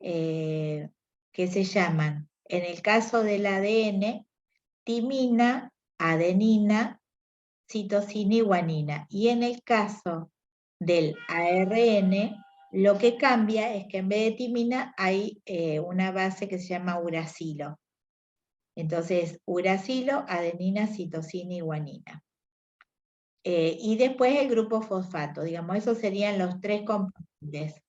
que se llaman, en el caso del ADN, timina, adenina, citosina y guanina. Y en el caso del ARN, lo que cambia es que en vez de timina hay una base que se llama uracilo. Entonces, uracilo, adenina, citosina y guanina. Y después el grupo fosfato, digamos, esos serían los tres componentes.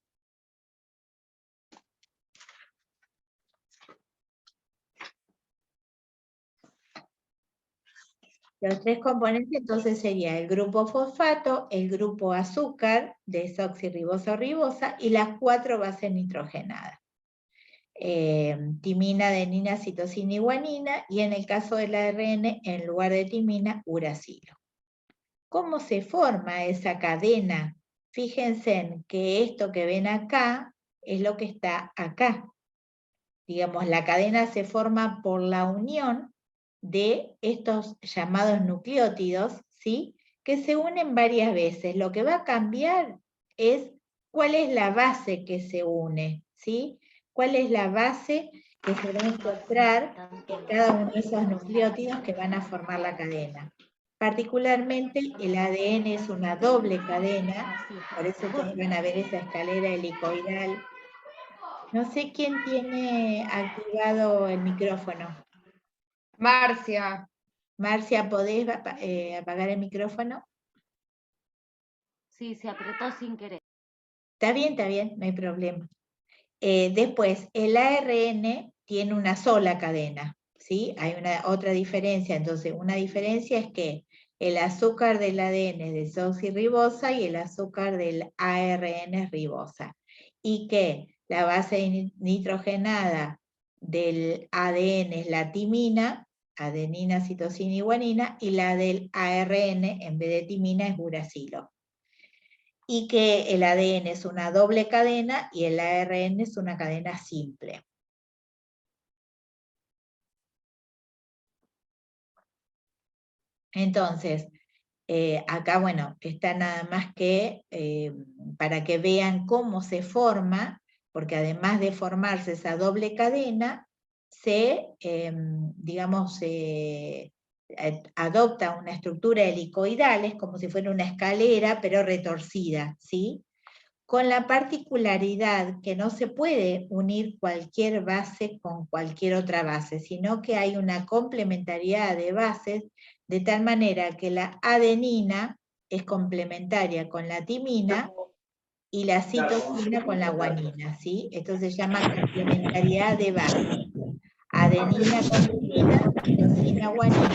Los tres componentes entonces sería el grupo fosfato, el grupo azúcar, desoxirribosa o ribosa, y las 4 bases nitrogenadas. Timina, adenina, citosina y guanina, y en el caso del ARN, en lugar de timina, uracilo. ¿Cómo se forma esa cadena? Fíjense en que esto que ven acá es lo que está acá. Digamos, la cadena se forma por la unión de estos llamados nucleótidos, ¿sí? Que se unen varias veces. Lo que va a cambiar es cuál es la base que se une, ¿sí? ¿Cuál es la base que se va a encontrar en cada uno de esos nucleótidos que van a formar la cadena? Particularmente el ADN es una doble cadena, por eso ustedes van a ver esa escalera helicoidal. No sé quién tiene activado el micrófono. Marcia. Marcia, ¿podés apagar el micrófono? Sí, se apretó sin querer. Está bien, no hay problema. Después, el ARN tiene una sola cadena, ¿sí? Hay otra diferencia. Entonces, una diferencia es que el azúcar del ADN es desoxirribosa y el azúcar del ARN es ribosa. Y que la base nitrogenada del ADN es la timina, adenina, citosina y guanina, y la del ARN, en vez de timina, es uracilo. Y que el ADN es una doble cadena y el ARN es una cadena simple. Entonces, acá, bueno, está nada más que para que vean cómo se forma, porque además de formarse esa doble cadena, digamos, adopta una estructura helicoidal, es como si fuera una escalera, pero retorcida, ¿sí? Con la particularidad que no se puede unir cualquier base con cualquier otra base, sino que hay una complementariedad de bases, de tal manera que la adenina es complementaria con la timina y la citosina con la guanina, ¿sí? Esto se llama complementariedad de base. Adenina con timina, citosina, guanina.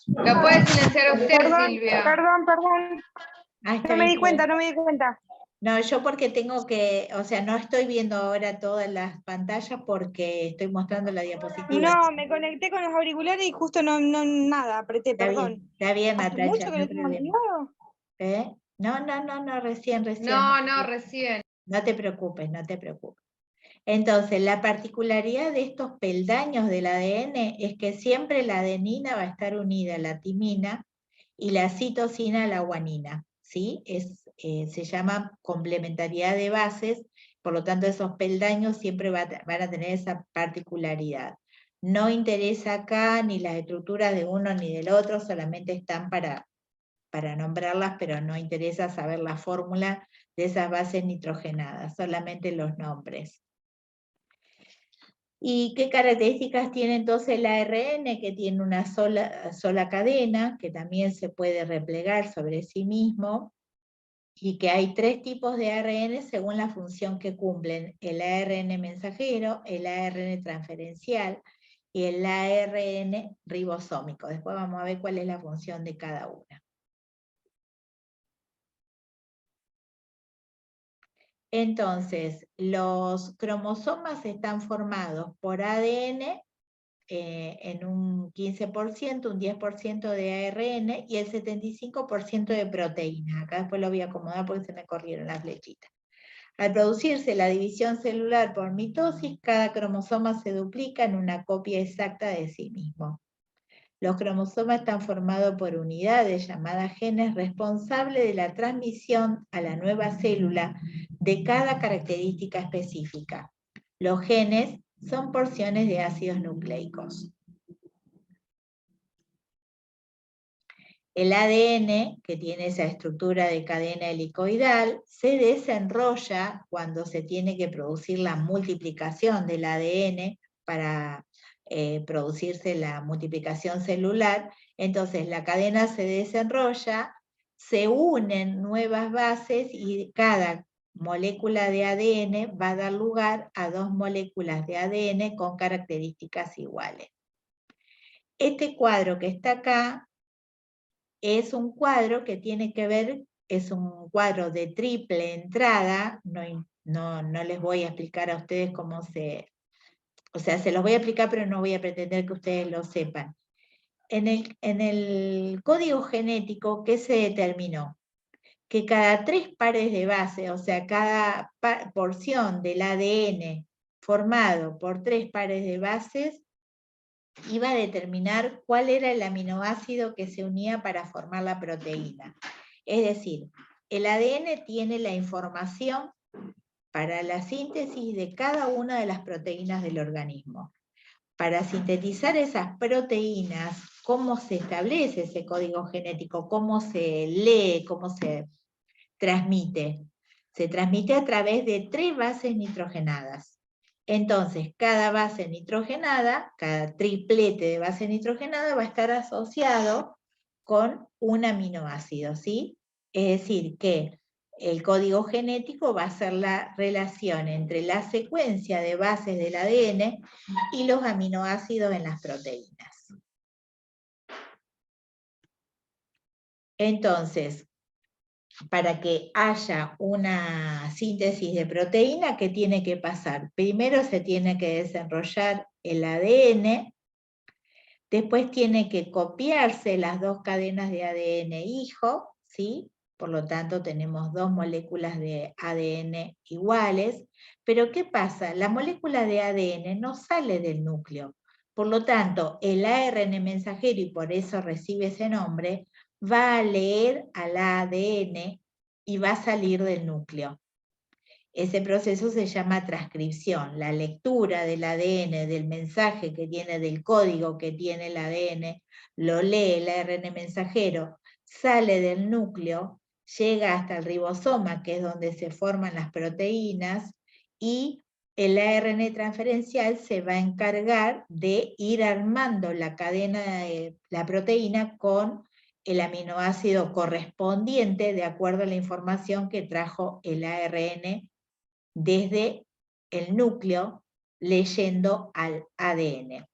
Lo puede silenciar usted, Perdón, Silvia. perdón. Ah, está No me bien, di está cuenta, bien. no me di cuenta. No, yo porque tengo que, o sea, no estoy viendo ahora todas las pantallas porque estoy mostrando la diapositiva. No, me conecté con los auriculares y justo nada, apreté, Está perdón. bien, ¿Hace Natacha, mucho que no lo hay tengo problema. activado? ¿Eh? No, recién. No, recién. No te preocupes. Entonces, la particularidad de estos peldaños del ADN es que siempre la adenina va a estar unida a la timina y la citosina a la guanina, ¿sí? Se llama complementariedad de bases, por lo tanto esos peldaños siempre van a tener esa particularidad. No interesa acá ni las estructuras de uno ni del otro, solamente están para nombrarlas, pero no interesa saber la fórmula de esas bases nitrogenadas, solamente los nombres. ¿Y qué características tiene entonces el ARN? Que tiene una sola cadena, que también se puede replegar sobre sí mismo, y que hay 3 tipos de ARN según la función que cumplen: el ARN mensajero, el ARN transferencial y el ARN ribosómico. Después vamos a ver cuál es la función de cada una. Entonces, los cromosomas están formados por ADN en un 15%, un 10% de ARN y el 75% de proteína. Acá después lo voy a acomodar porque se me corrieron las flechitas. Al producirse la división celular por mitosis, cada cromosoma se duplica en una copia exacta de sí mismo. Los cromosomas están formados por unidades llamadas genes responsables de la transmisión a la nueva célula de cada característica específica. Los genes son porciones de ácidos nucleicos. El ADN, que tiene esa estructura de cadena helicoidal, se desenrolla cuando se tiene que producir la multiplicación del ADN para producirse la multiplicación celular. Entonces la cadena se desenrolla, se unen nuevas bases y cada molécula de ADN va a dar lugar a 2 moléculas de ADN con características iguales. Este cuadro que está acá es un cuadro que tiene que ver, es un cuadro de triple entrada, no les voy a explicar a ustedes cómo o sea, se los voy a explicar, pero no voy a pretender que ustedes lo sepan. En el código genético, ¿qué se determinó? Que cada 3 pares de base, o sea, cada porción del ADN formado por 3 pares de bases, iba a determinar cuál era el aminoácido que se unía para formar la proteína. Es decir, el ADN tiene la información para la síntesis de cada una de las proteínas del organismo. Para sintetizar esas proteínas, ¿cómo se establece ese código genético? ¿Cómo se lee? ¿Cómo se transmite? Se transmite a través de 3 bases nitrogenadas. Entonces, cada base nitrogenada, cada triplete de base nitrogenada va a estar asociado con un aminoácido, ¿sí? Es decir, que el código genético va a ser la relación entre la secuencia de bases del ADN y los aminoácidos en las proteínas. Entonces, para que haya una síntesis de proteína, ¿qué tiene que pasar? Primero se tiene que desenrollar el ADN, después tiene que copiarse las 2 cadenas de ADN hijo, ¿sí? Por lo tanto tenemos 2 moléculas de ADN iguales, pero ¿qué pasa? La molécula de ADN no sale del núcleo, por lo tanto el ARN mensajero, y por eso recibe ese nombre, va a leer al ADN y va a salir del núcleo. Ese proceso se llama transcripción, la lectura del ADN, del mensaje que tiene, del código que tiene el ADN, lo lee el ARN mensajero, sale del núcleo, llega hasta el ribosoma, que es donde se forman las proteínas, y el ARN transferencial se va a encargar de ir armando la cadena de la proteína con el aminoácido correspondiente de acuerdo a la información que trajo el ARN desde el núcleo leyendo al ADN.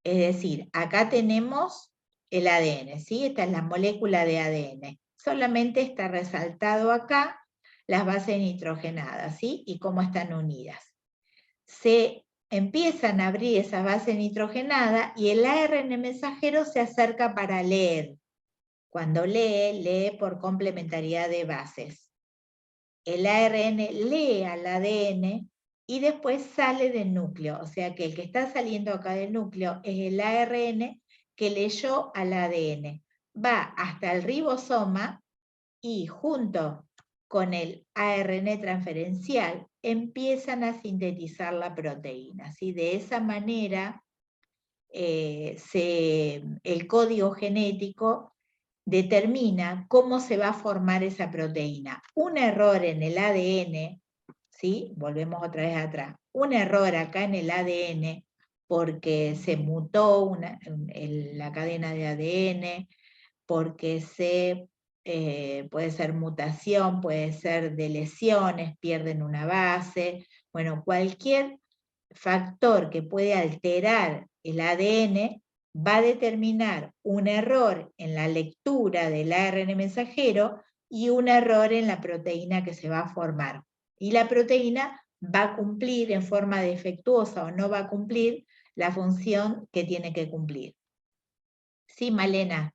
Es decir, acá tenemos el ADN, ¿sí? Esta es la molécula de ADN. Solamente está resaltado acá las bases nitrogenadas, ¿sí? Y cómo están unidas. Se empiezan a abrir esas bases nitrogenadas y el ARN mensajero se acerca para leer. Cuando lee por complementariedad de bases. El ARN lee al ADN y después sale del núcleo. O sea que el que está saliendo acá del núcleo es el ARN que leyó al ADN. Va hasta el ribosoma y junto con el ARN transferencial empiezan a sintetizar la proteína. ¿Sí? De esa manera el código genético determina cómo se va a formar esa proteína. Un error en el ADN, ¿sí? Volvemos otra vez atrás, un error acá en el ADN porque se mutó la cadena de ADN, porque puede ser mutación, puede ser de lesiones, pierden una base, bueno, cualquier factor que puede alterar el ADN va a determinar un error en la lectura del ARN mensajero y un error en la proteína que se va a formar. Y la proteína va a cumplir en forma defectuosa o no va a cumplir la función que tiene que cumplir. Sí, Malena,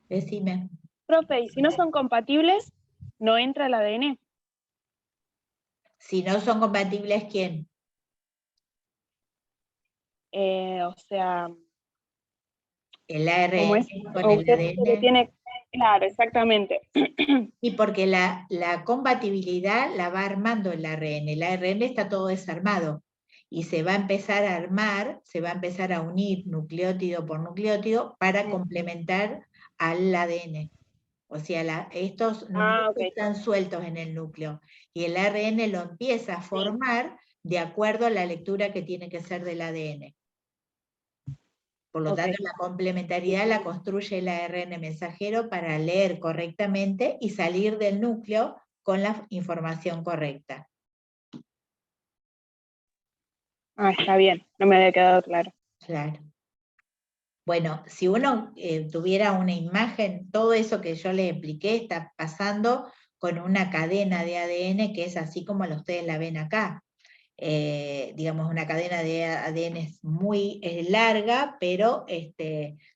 decime. Profe, ¿y si no son compatibles, no entra el ADN? Si no son compatibles, ¿quién? O sea, El ARN ¿cómo es? con O el usted se le ADN. tiene... Claro, exactamente. Y porque la compatibilidad la va armando el ARN. El ARN está todo desarmado y se va a empezar a armar, se va a empezar a unir nucleótido por nucleótido para complementar al ADN. O sea, estos nucleótidos están sueltos en el núcleo y el ARN lo empieza a formar de acuerdo a la lectura que tiene que ser del ADN. Por lo tanto, la complementariedad la construye el ARN mensajero para leer correctamente y salir del núcleo con la información correcta. Ah, está bien, no me había quedado claro. Claro. Bueno, si uno tuviera una imagen, todo eso que yo les expliqué está pasando con una cadena de ADN que es así como ustedes la ven acá. Digamos, una cadena de ADN es muy larga, pero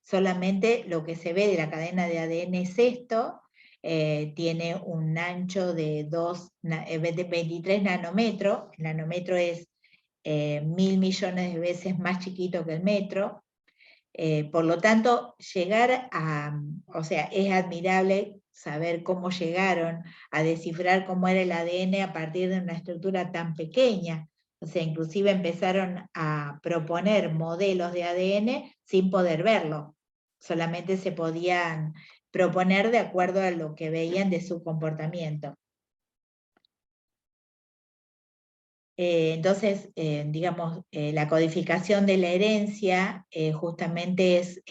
solamente lo que se ve de la cadena de ADN es esto, tiene un ancho de 23 nanómetros, el nanómetro es 1000 millones de veces más chiquito que el metro, por lo tanto, o sea, es admirable saber cómo llegaron a descifrar cómo era el ADN a partir de una estructura tan pequeña. O sea, inclusive empezaron a proponer modelos de ADN sin poder verlo. Solamente se podían proponer de acuerdo a lo que veían de su comportamiento. Entonces, digamos, la codificación de la herencia justamente es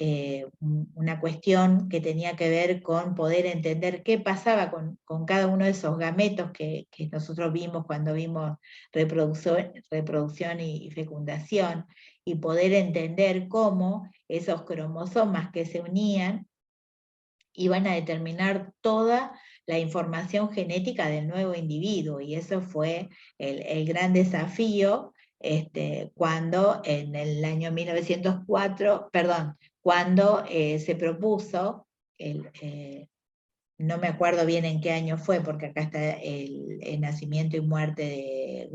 una cuestión que tenía que ver con poder entender qué pasaba con cada uno de esos gametos que nosotros vimos cuando vimos reproducción y fecundación, y poder entender cómo esos cromosomas que se unían iban a determinar toda la información genética del nuevo individuo, y eso fue el gran desafío cuando en el año 1904, cuando se propuso, no me acuerdo bien en qué año fue, porque acá está el nacimiento y muerte de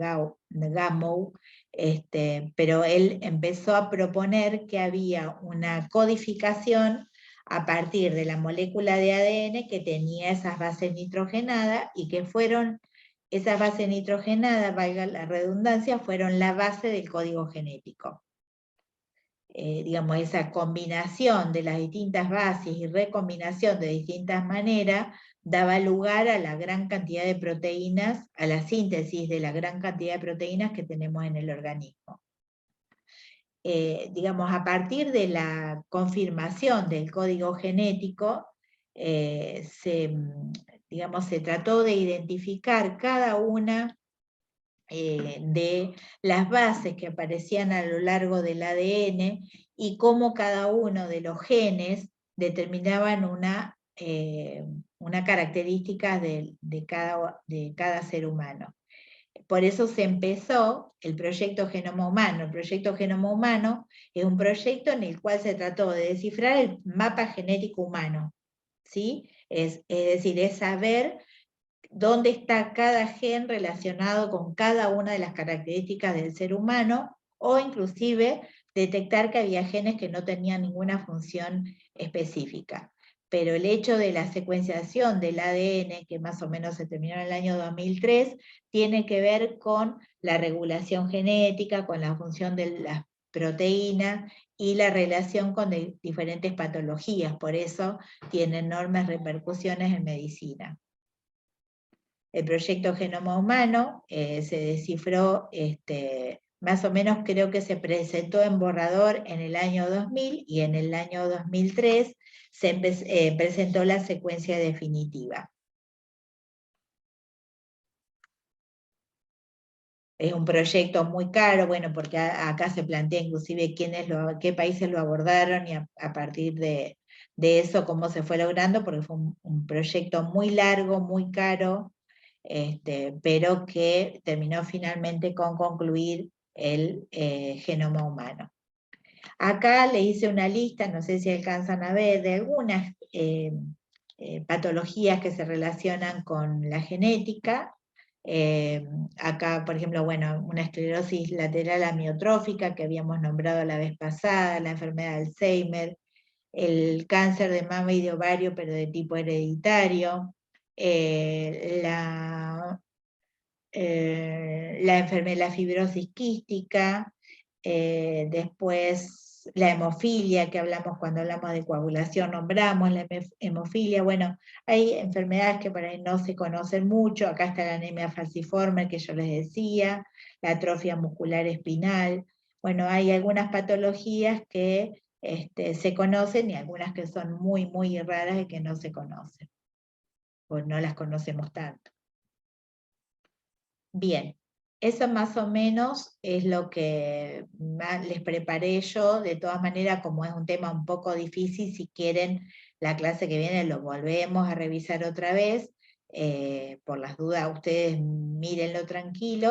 Gamow, pero él empezó a proponer que había una codificación a partir de la molécula de ADN que tenía esas bases nitrogenadas y que esas bases nitrogenadas, valga la redundancia, fueron la base del código genético. Digamos, esa combinación de las distintas bases y recombinación de distintas maneras daba lugar a la gran cantidad de proteínas, a la síntesis de la gran cantidad de proteínas que tenemos en el organismo. Digamos, a partir de la confirmación del código genético, se trató de identificar cada una de las bases que aparecían a lo largo del ADN y cómo cada uno de los genes determinaban una característica de cada ser humano. Por eso se empezó el proyecto Genoma Humano. El proyecto Genoma Humano es un proyecto en el cual se trató de descifrar el mapa genético humano, ¿sí? Es decir, es saber dónde está cada gen relacionado con cada una de las características del ser humano, o inclusive detectar que había genes que no tenían ninguna función específica. Pero el hecho de la secuenciación del ADN, que más o menos se terminó en el año 2003, tiene que ver con la regulación genética, con la función de las proteínas y la relación con diferentes patologías. Por eso tiene enormes repercusiones en medicina. El proyecto Genoma Humano se descifró, más o menos creo que se presentó en borrador en el año 2000, y en el año 2003 se presentó la secuencia definitiva. Es un proyecto muy caro, bueno, porque acá se plantea inclusive qué países lo abordaron, y a partir de eso cómo se fue logrando, porque fue un proyecto muy largo, muy caro, pero que terminó finalmente con concluir el genoma humano. Acá le hice una lista, no sé si alcanzan a ver, de algunas patologías que se relacionan con la genética. Acá, por ejemplo, bueno, una esclerosis lateral amiotrófica que habíamos nombrado la vez pasada, la enfermedad de Alzheimer, el cáncer de mama y de ovario, pero de tipo hereditario, la enfermedad, la fibrosis quística, después la hemofilia, que hablamos cuando hablamos de coagulación, nombramos la hemofilia. Bueno, hay enfermedades que por ahí no se conocen mucho. Acá está la anemia falciforme que yo les decía, la atrofia muscular espinal. Bueno, hay algunas patologías que se conocen, y algunas que son muy, muy raras y que no se conocen, pues no las conocemos tanto. Bien, eso más o menos es lo que les preparé yo. De todas maneras, como es un tema un poco difícil, si quieren, la clase que viene lo volvemos a revisar otra vez. Por las dudas, ustedes mírenlo tranquilo.